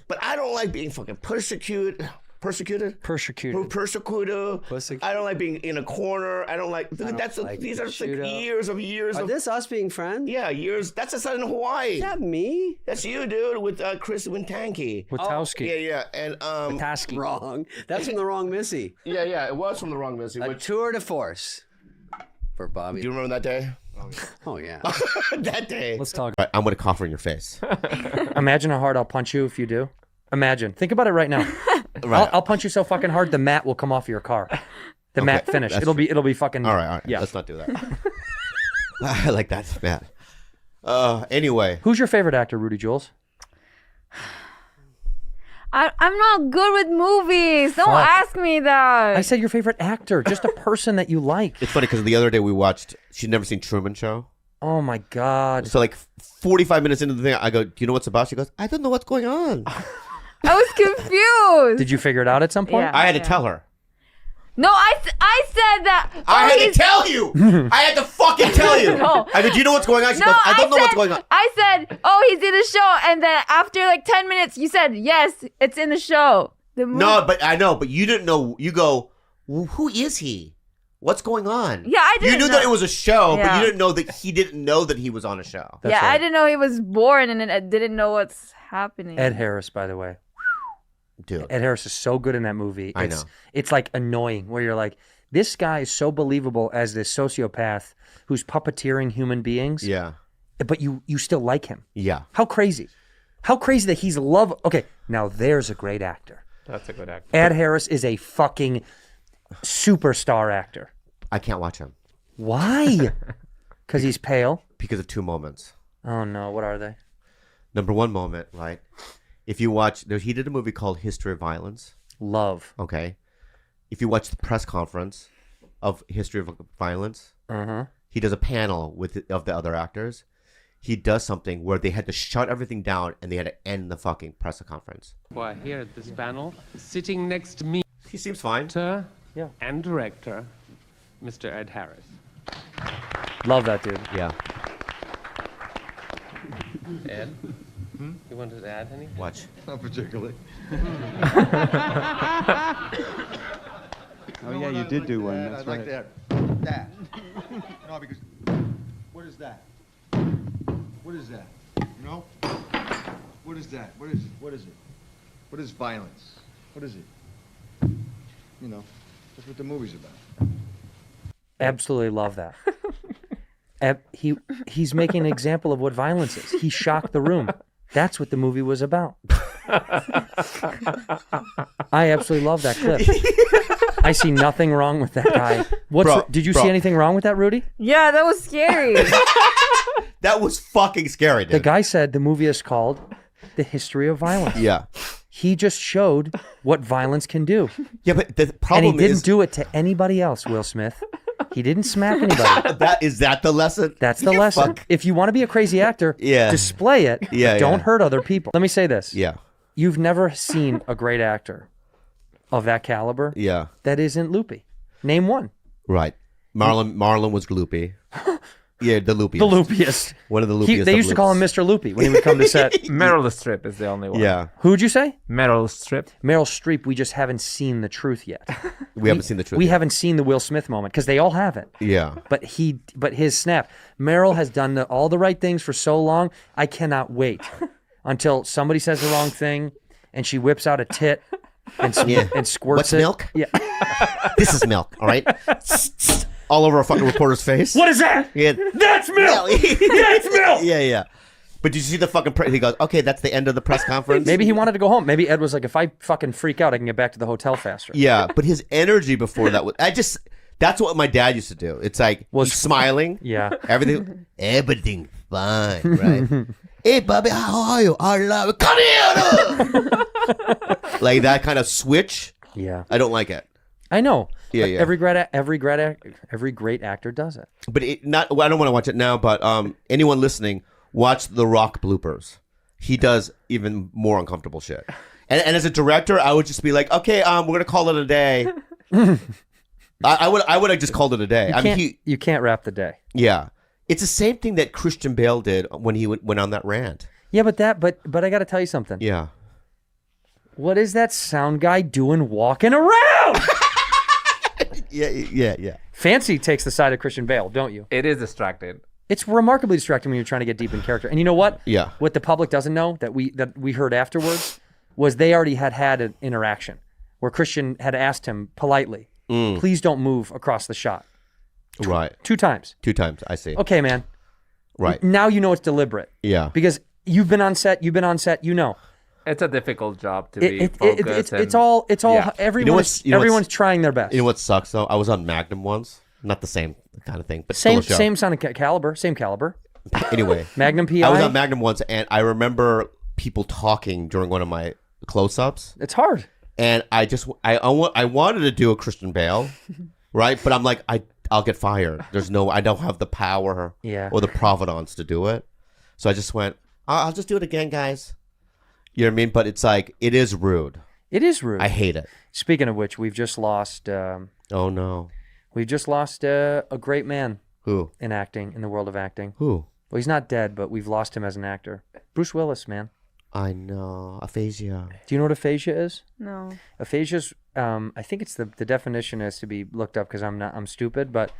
But I don't like being fucking persecuted. Persecuted. I don't like being in a corner. I don't like. These are like years Are of. this us being friends? Yeah, years. That's a son in Hawaii. Is that me? That's you, dude, with Chris Wintanky. Witowski. Yeah, and Witowski. Wrong. That's from the wrong Missy. Yeah, it was from the wrong Missy. A tour de force for Bobby. Do you remember that day? Oh yeah. That day. Let's talk. Right, I'm gonna cough in your face. Imagine how hard I'll punch you if you do. Imagine. Think about it right now. Right. I'll punch you so fucking hard the mat will come off your car. The mat finish. that's It'll be fucking. All right. Yeah. Let's not do that. I like that, Matt. Anyway. Who's your favorite actor, Rudy Jules? I'm not good with movies. Don't ask me that. I said your favorite actor, just a person that you like. It's funny because the other day we watched. She'd never seen Truman Show. Oh my God. So like 45 minutes into the thing, I go, "Do you know what's about?" She goes, "I don't know what's going on." I was confused. Did you figure it out at some point? Yeah. I had to tell her. No, I said that. I had to tell you. I had to fucking tell you. No. I go, "Do you know what's going on?" She No, goes, "I don't know what's going on." I said, "Oh, he's in the show," and then after like 10 minutes, you said, "Yes, it's in the show." The movie. No, but I know, but you didn't know. You go, well, "Who is he? What's going on?" Yeah, I didn't You knew know. that it was a show, but Yeah. you didn't know that he didn't know that he was on a show. That's yeah, I right. didn't know he was born, and then I didn't know what's happening. Ed Harris, by the way. Dude. Ed Harris is so good in that movie. I know. It's like annoying where you're like, this guy is so believable as this sociopath who's puppeteering human beings. Yeah. But you still like him. Yeah. How crazy. How crazy that he's Okay, now there's a great actor. That's a good actor. Ed Harris is a fucking superstar actor. I can't watch him Why? Because he's pale. because of two moments. Oh no, what are they? Number one moment, right? If you watch, he did a movie called History of Violence. Love. Okay. If you watch the press conference of History of Violence, he does a panel of the other actors. He does something where they had to shut everything down and they had to end the fucking press conference. Well, here at this panel, sitting next to me, He seems fine. and director, Mr. Ed Harris. Love that dude. Yeah. Ed, you wanted to add anything? Watch. Not particularly. Oh yeah, you did do one. That's I'd like right. that. No, because what is that? What is that? No. What is that? What is it? What is it? What is violence? What is it? You know, that's what the movie's about. Absolutely love that. He's making an example of what violence is. He shocked the room. That's what the movie was about. I absolutely love that clip. I see nothing wrong with that guy. Did you see anything wrong with that, Rudy? Yeah, that was scary. That was fucking scary, dude. The guy said the movie is called The History of Violence. Yeah. He just showed what violence can do. Yeah, but the problem And he didn't is... do it to anybody else, Will Smith. He didn't smack anybody. Is that the lesson? That's the lesson. Fuck. If you want to be a crazy actor, Yeah. display it. Yeah, Don't yeah. hurt other people. Let me say this. Yeah. You've never seen a great actor of that caliber Yeah. that isn't loopy. Name one. Right. Marlon was gloopy. Yeah, the loopiest. The loopiest. One of the loopiest. They used to call him Mr. Loopy when he would come to set. Meryl Streep is the only one. Yeah. Who'd you say? Meryl Streep. Meryl Streep. We just haven't seen the truth yet. We haven't seen the truth We yet. haven't seen the Will Smith moment because they all have it. Yeah. But his snap. Meryl has done all the right things for so long. I cannot wait until somebody says the wrong thing and she whips out a tit and squirts What's it. milk? Yeah. This is milk, all right? All over a fucking reporter's face. What is that? Yeah. That's milk. That's milk. Yeah. But did you see the fucking he goes, okay, that's the end of the press conference? Maybe he wanted to go home. Maybe Ed was like, if I fucking freak out, I can get back to the hotel faster. Yeah, but his energy before that was that's what my dad used to do. It's like he's smiling. Yeah. Everything's fine, right? Hey, Bobby, how are you? I love it. Come here. Like that kind of switch. Yeah. I don't like it. I know. Yeah, But yeah. Every great actor does it. But I don't want to watch it now, but anyone listening, watch The Rock bloopers. He does even more uncomfortable shit. And as a director, I would just be like, okay, we're going to call it a day. I would have just called it a day. You can't wrap the day. Yeah. It's the same thing that Christian Bale did when he went on that rant. Yeah, but I got to tell you something. Yeah. What is that sound guy doing walking around? Yeah. Fancy takes the side of Christian Bale, don't you? It is distracting. It's remarkably distracting when you're trying to get deep in character. And you know what? Yeah. What the public doesn't know that we heard afterwards was they already had an interaction where Christian had asked him politely, please don't move across the shot. Right. 2 times. 2 times. I see. Okay, man. Right. Now you know it's deliberate. Yeah. Because you've been on set, you know. It's a difficult job to be focused. It's all yeah. everyone's trying their best. You know what sucks though? I was on Magnum once. Not the same kind of thing, but same still a show. sound of caliber, same caliber. Anyway, Magnum PI. I was on Magnum once, and I remember people talking during one of my close-ups. It's hard. And I wanted to do a Christian Bale, right? But I'm like, I'll get fired. I don't have the power or the provenance to do it. So I just went, I'll just do it again, guys. You know what I mean? But it's like, it is rude. It is rude. I hate it. Speaking of which, we've just lost. Oh no. We've just lost a great man. Who? In acting, in the world of acting. Who? Well, he's not dead, but we've lost him as an actor. Bruce Willis, man. I know. Aphasia. Do you know what aphasia is? No. Aphasia's, I think it's the definition is to be looked up because I'm stupid, but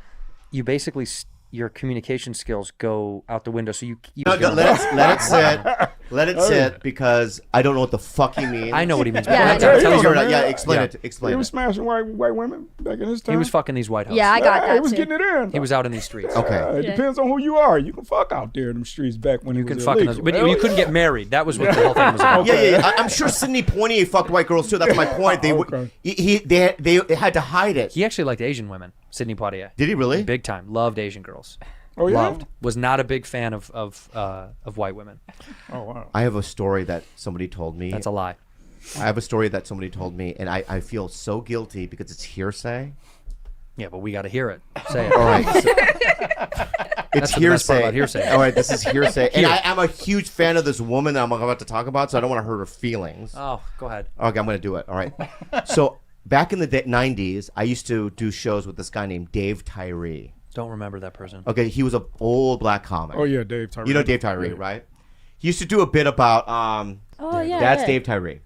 you basically, your communication skills go out the window. So you let it sit. Let it sit because I don't know what the fuck he means. I know what he means. Explain it. Explain He it. was smashing white women back in his time. He was fucking these White House. Yeah, I got that He was too. getting it in. He was out in these streets. Okay. It depends on who you are. You can fuck out there in them streets back when You it can was fuck in illegal. those, but you couldn't get married. That was what the whole thing was about. Yeah. I'm sure Sidney Poitier fucked white girls too. That's my point. They they had to hide it. He actually liked Asian women, Sidney Poitier. Did he really? Big time. Loved Asian girls. Oh yeah. Loved. Was not a big fan of white women. Oh wow. I have a story that somebody told me. That's a lie. I have a story that somebody told me, and I feel so guilty because it's hearsay. Yeah, but we got to hear it. Say it. All right. So, That's the best part about hearsay. All right, this is hearsay. And I'm a huge fan of this woman that I'm about to talk about, so I don't want to hurt her feelings. Oh, go ahead. Okay, I'm going to do it. All right. So back in the 90s, I used to do shows with this guy named Dave Tyree. Don't remember that person. Okay, he was an old black comic. Oh yeah, Dave Tyree. You know Dave Tyree, right? He used to do a bit about that's Dave Tyree.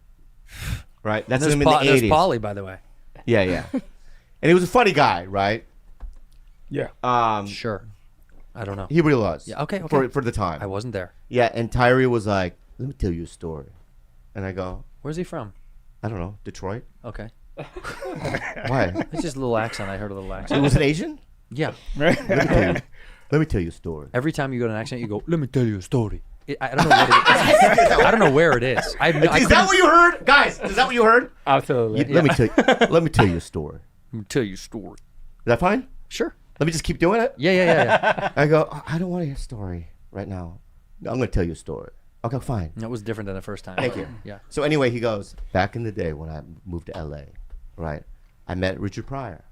Right? That's him in the 80s. There's Paulie, by the way. Yeah. And he was a funny guy, right? Yeah. Sure. I don't know. He really was. Yeah, okay. For the time. I wasn't there. Yeah, and Tyree was like, let me tell you a story. And I go, Where's he from? I don't know, Detroit? Okay. Why? It's just a little accent. I heard a little He accent. was an Asian? Yeah. Let me tell you a story. Every time you go to an accent, you go, let me tell you a story. I don't know what it is. I don't know where it is. Is that what you heard? Guys, is that what you heard? Absolutely. Let me tell you a story. Let me tell you a story. Is that fine? Sure. Let me just keep doing it? Yeah. I go, I don't want to hear a story right now. I'm going to tell you a story. Okay, fine. That was different than the first time. Thank you. Yeah. So anyway, he goes, back in the day when I moved to LA, right, I met Richard Pryor.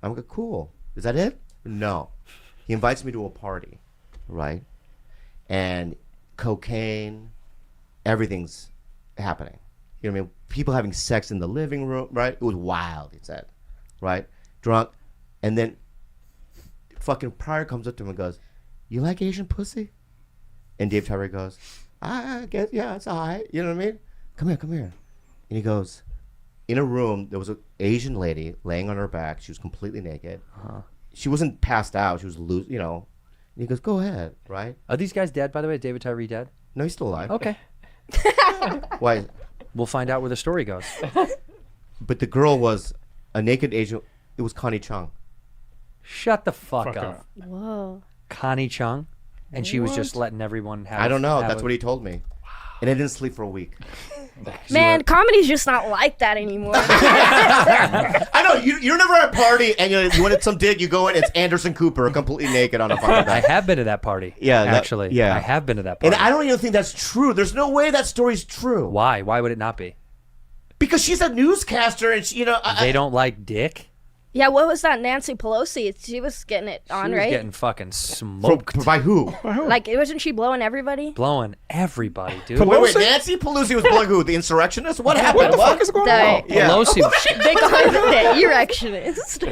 I'm like, cool. Is that it? No. He invites me to a party, right? And cocaine, everything's happening. You know what I mean? People having sex in the living room, right? It was wild, he said, right? Drunk. And then fucking Pryor comes up to him and goes, you like Asian pussy? And Dave Tyree goes, I guess, yeah, it's all right. You know what I mean? Come here. And he goes, in a room, there was an Asian lady laying on her back. She was completely naked. She wasn't passed out. She was loose, you know. And he goes, go ahead, right? Are these guys dead, by the way? David Tyree dead? No, he's still alive. Okay. Why? We'll find out where the story goes. But the girl was a naked Asian. It was Connie Chung. Shut the fuck up. Whoa. Connie Chung? And she was just letting everyone have I don't know. have That's what he told me. And I didn't sleep for a week. Man, comedy's just not like that anymore. I know. You're never at a party and you wanted some dick. You go in, it's Anderson Cooper completely naked on a fucking I bed. have been to that party. Yeah, actually. yeah. I have been to that party. And I don't even think that's true. There's no way that story's true. Why? Why would it not be? Because she's a newscaster and she, They don't like dick? Yeah, what was that? Nancy Pelosi. She was getting it on, She was right? getting fucking smoked. By who? Like, wasn't she blowing everybody? Blowing everybody, dude. Wait, Nancy Pelosi was blowing who? The insurrectionist? What happened? What the fuck is going on? Yeah. Pelosi. They call her the erectionist.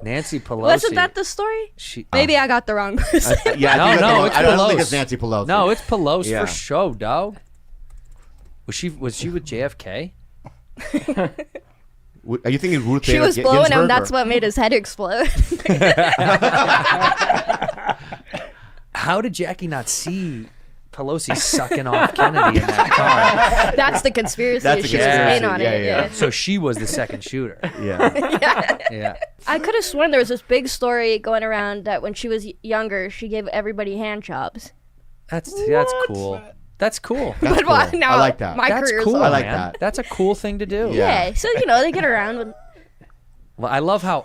Nancy Pelosi. Wasn't that the story? Maybe I got the wrong person. No, it's I don't think Pelosi. it's Nancy Pelosi. No, it's Pelosi Yeah. for show, dog. Was she with JFK? Are you thinking Ruth She Bader was blowing him. Ginsburg, That's or- what made his head explode. How did Jackie not see Pelosi sucking off Kennedy in that car? That's the conspiracy. That's a She was conspiracy. in on it. Yeah. Yeah. So she was the second shooter. Yeah. Yeah. I could have sworn there was this big story going around that when she was younger, she gave everybody hand jobs. That's cool. That's cool. That's But why cool. now? I like that. My That's career's cool. over. I like man. that. That's a cool thing to do. Yeah. So, they get around with. Well, I love how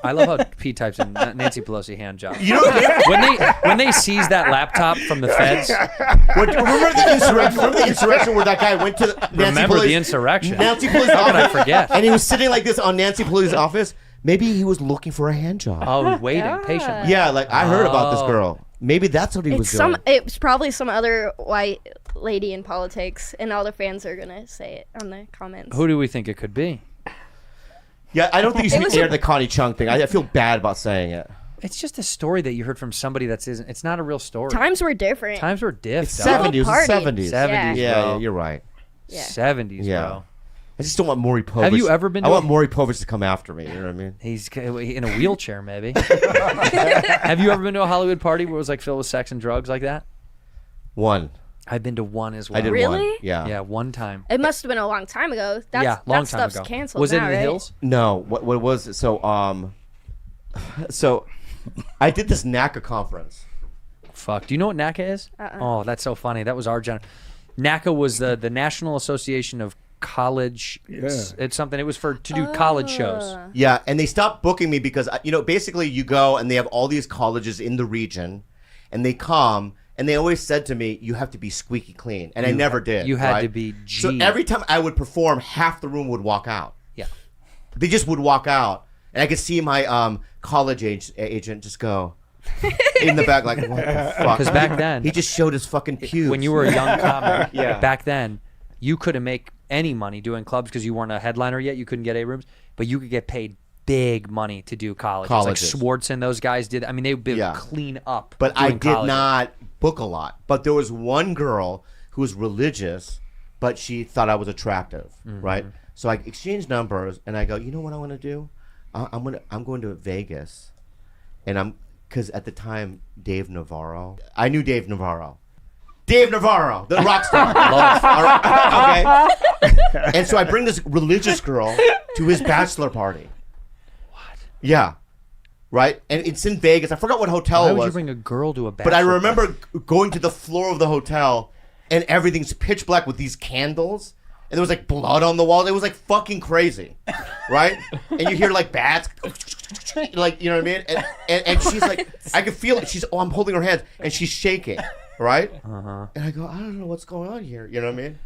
P types in Nancy Pelosi hand job. You know, when they seize that laptop from the feds. remember the insurrection where that guy went to Nancy Remember the Pelosi's- insurrection. Nancy Pelosi's How could I office, forget? and he was sitting like this on Nancy Pelosi's office. Maybe he was looking for a hand job. Oh, waiting patiently. Yeah, like I heard about this Oh. girl. Maybe that's what he was doing. It was probably some other white lady in politics, and all the fans are gonna say it on the comments. Who do we think it could be? Yeah, I don't think you It should was air a- the Connie Chung thing. I feel bad about saying it. It's just a story that you heard from somebody that isn't. It's not a real story. Times were different. Times were diff. It's dog. 70s. It was Party. 70s. 70s, Yeah, bro. you're right. Yeah. 70s, Yeah. bro. I just don't want Maury Povich. Have you ever been I to want a- Maury Povich to come after me. You know what I mean? He's in a wheelchair, maybe. Have you ever been to a Hollywood party where it was like filled with sex and drugs like that? One. I've been to one as well. I did Really? one. Yeah. Yeah, one time. It must have been a long time ago. That's, Yeah, long that time stuff's ago. canceled Was it now, in the right? hills? No. What was it? So I did this NACA conference. Fuck. Do you know what NACA is? Oh, that's so funny. That was our NACA was the National Association of College. It's something. It was to do college shows. Yeah, and they stopped booking me because basically you go and they have all these colleges in the region, and they come and they always said to me, "You have to be squeaky clean," and I never did. You had right? to be G. So every time I would perform, half the room would walk out. Yeah. They just would walk out, and I could see my college agent just go in the back like, "What the fuck?" Because back then, he just showed his fucking pubes. when you were a young comic, Yeah. back then, you couldn't make any money doing clubs because you weren't a headliner yet. You couldn't get A rooms, but you could get paid big money to do colleges. Like Swartz and those guys did. I mean, they would clean up. But I doing did colleges. not book a lot. But there was one girl who was religious, but she thought I was attractive, right? So I exchanged numbers, and I go, you know what I want to do? I'm going to Vegas, and because at the time Dave Navarro, I knew Dave Navarro. Dave Navarro, the rock star. Okay. And so I bring this religious girl to his bachelor party. What? Yeah. Right? And it's in Vegas. I forgot what hotel Why it would was. you bring a girl to a bachelor? But I remember going to the floor of the hotel and everything's pitch black with these candles. And there was like blood on the wall. It was like fucking crazy. Right? And you hear like bats. Like, you know what I mean? And she's like, I could feel it. I'm holding her hands and she's shaking. Right? And I go, I don't know what's going on here. You know what I mean?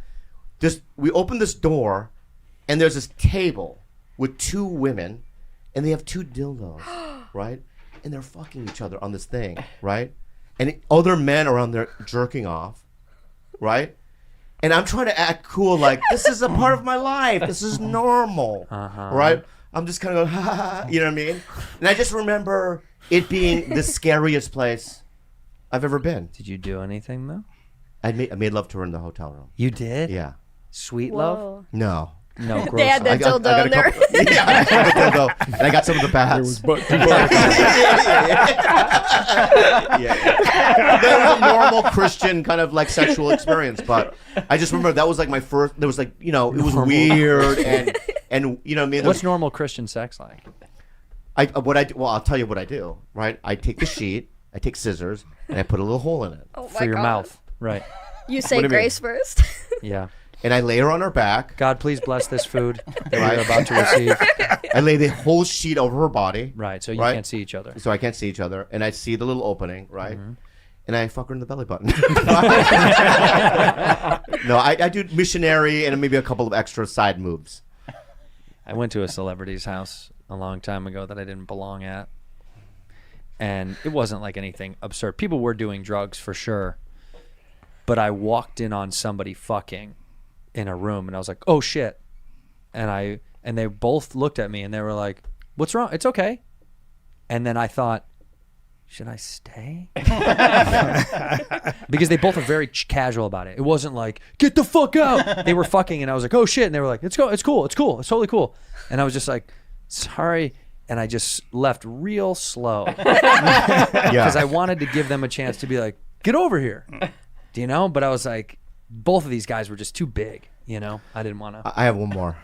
We open this door and there's this table with two women and they have two dildos. Right? And they're fucking each other on this thing, right? And other men are on there jerking off, right? And I'm trying to act cool, like, this is a part of my life. This is normal, right? I'm just kind of going, ha, ha, ha, you know what I mean? And I just remember it being the scariest place I've ever been. Did you do anything though? I made love to her in the hotel room. You did? Yeah. Sweet Whoa. love? No. No, gross. They had that dildo in there. Yeah, I had a dildo, and I got some of the bats. That was a normal Christian kind of like sexual experience, but I just remember that was like my first. There was like it was weird and you know what I mean. What's normal Christian sex like? Well, I'll tell you what I do. Right, I take the sheet, I take scissors, and I put a little hole in it for your mouth. Right. You say grace first. Yeah. And I lay her on her back. God, please bless this food that we're about to receive. I lay the whole sheet over her body. Right, so you can't see each other. So I can't see each other. And I see the little opening, right? Mm-hmm. And I fuck her in the belly button. No, I do missionary and maybe a couple of extra side moves. I went to a celebrity's house a long time ago that I didn't belong at. And it wasn't like anything absurd. People were doing drugs for sure. But I walked in on somebody fucking in a room and I was like, oh shit. And they both looked at me and they were like, what's wrong? It's okay. And then I thought, should I stay? Because they both were very casual about it. It wasn't like, get the fuck out. They were fucking and I was like, oh shit. And they were like, it's cool. It's totally cool. And I was just like, sorry. And I just left real slow. Because I wanted to give them a chance to be like, get over here. Do you know? But I was like, both of these guys were just too big, you know? I didn't want to. I have one more.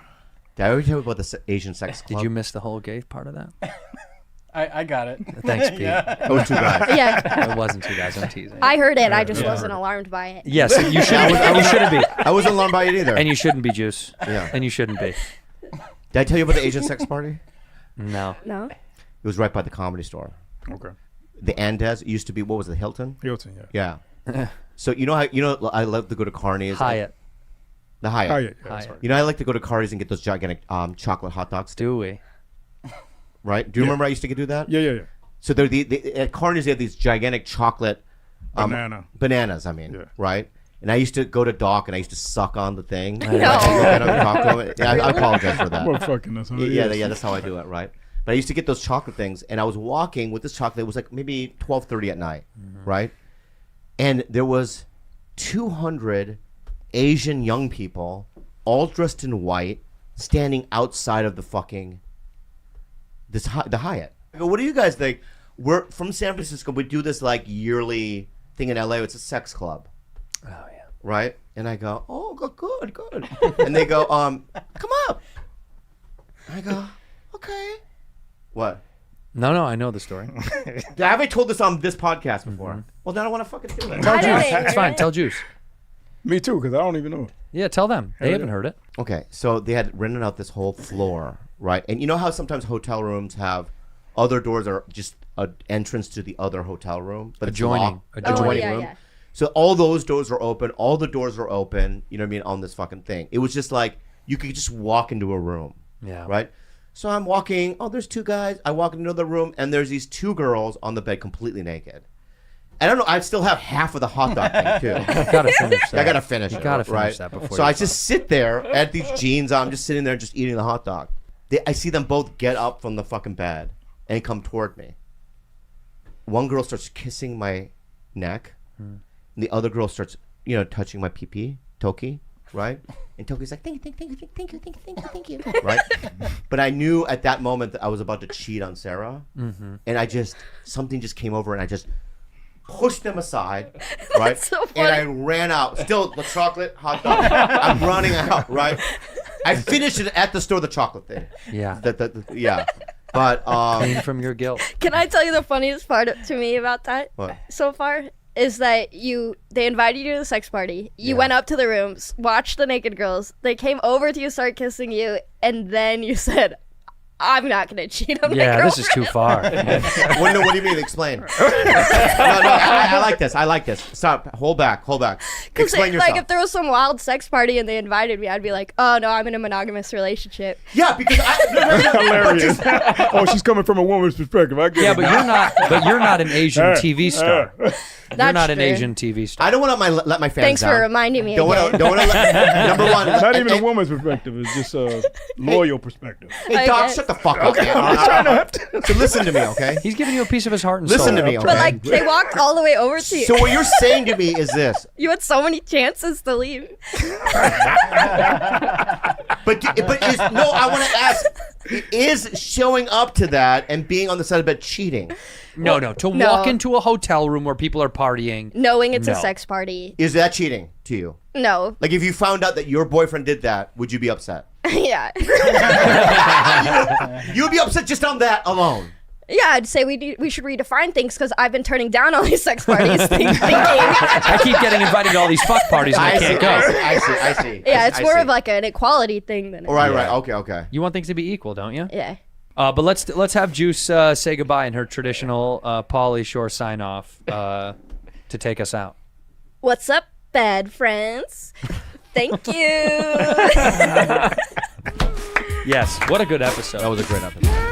Did I ever tell you about the Asian sex club? Did you miss the whole gay part of that? I got it. Thanks, Pete. It was two guys. Yeah. It wasn't two guys. I'm teasing. I heard it. I just wasn't alarmed by it. Yes, you shouldn't. You shouldn't be. I wasn't alarmed by it either. And you shouldn't be, Juice. Yeah. And you shouldn't be. Did I tell you about the Asian sex party? No. No. It was right by the Comedy Store. Okay. The Andes used to be, what was it, Hilton? Hilton, yeah. Yeah. So you know I love to go to Carney's. Hyatt. The Hyatt. Hyatt, yeah, that's right. You know I like to go to Carney's and get those gigantic chocolate hot dogs. Do we? Right? Do you remember I used to do that? Yeah. So they're at Carney's they have these gigantic chocolate bananas. I mean, right? And I used to go to Doc and I used to suck on the thing. No. I apologize for that. We're fucking us. Yeah, that's how I do it, right? But I used to get those chocolate things, and I was walking with this chocolate. It was like maybe 12:30 at night, right? And there was 200 Asian young people, all dressed in white, standing outside of the fucking the Hyatt. I go, what do you guys think? We're from San Francisco. We do this like yearly thing in LA. It's a sex club. Oh yeah. Right? And I go, oh, good. And they go, come up. I go, okay. What? No, I know the story. Have I told this on this podcast before? Well, then I want to fucking do it. Tell Juice. It's fine. Tell Juice. Me too, because I don't even know. Yeah, tell them. They haven't heard it. Okay, so they had rented out this whole floor, right? And you know how sometimes hotel rooms have other doors are just an entrance to the other hotel room, but adjoining room. Yeah. So all those doors are open. All the doors are open. You know what I mean? On this fucking thing, it was just like you could just walk into a room. Yeah. Right. So I'm walking. Oh, there's two guys. I walk into the room, and there's these two girls on the bed, completely naked. I don't know. I still have half of the hot dog thing too. You gotta finish that. I gotta finish it. You gotta finish right? that before. So I just sit there at these jeans. I'm just sitting there, just eating the hot dog. I see them both get up from the fucking bed and come toward me. One girl starts kissing my neck, and the other girl starts, touching my pee-pee, Toki, right? And Toki's like, thank you, right? But I knew at that moment that I was about to cheat on Sarah, and something just came over, and I just pushed them aside, right? So and I ran out. Still, the chocolate hot dog. I'm running out, right? I finished it at the store, the chocolate thing. Yeah. Yeah. But pain from your guilt. Can I tell you the funniest part to me about that What? so far? Is that they invited you to the sex party. You went up to the rooms, watched the naked girls. They came over to you, started kissing you, and then you said, I'm not going to cheat on my girlfriend. This is too far. What do you mean? Explain. No, I like this. Stop. Hold back. Explain yourself. Like, if there was some wild sex party and they invited me, I'd be like, oh, no, I'm in a monogamous relationship. Yeah, because hilarious. Oh, she's coming from a woman's perspective. I get it. But you're not an Asian TV star. You're not an true. Asian TV star. I don't want to let my fans Thanks down. for reminding me Don't again. want to number one. Not even a woman's perspective. It's just a loyal perspective. Hey, Doc, shut Shut the fuck up. Man. So listen to me, okay? He's giving you a piece of his heart and soul. Listen to me, okay? But like they walked all the way over to you. So what you're saying to me is this. You had so many chances to leave. But I want to ask, is showing up to that and being on the side of bed cheating? No. To walk into a hotel room where people are partying. Knowing it's a sex party. Is that cheating to you? No. Like if you found out that your boyfriend did that, would you be upset? Yeah. You would be upset just on that alone. Yeah, I'd say we should redefine things because I've been turning down all these sex parties thinking. I keep getting invited to all these fuck parties and I can't go. I see. Yeah, it's more of like an equality thing than. Right. Okay. You want things to be equal, don't you? Yeah. But let's have Juice say goodbye in her traditional Pauly Shore sign off to take us out. What's up, bad friends? Thank you. Yes, what a good episode. That was a great episode.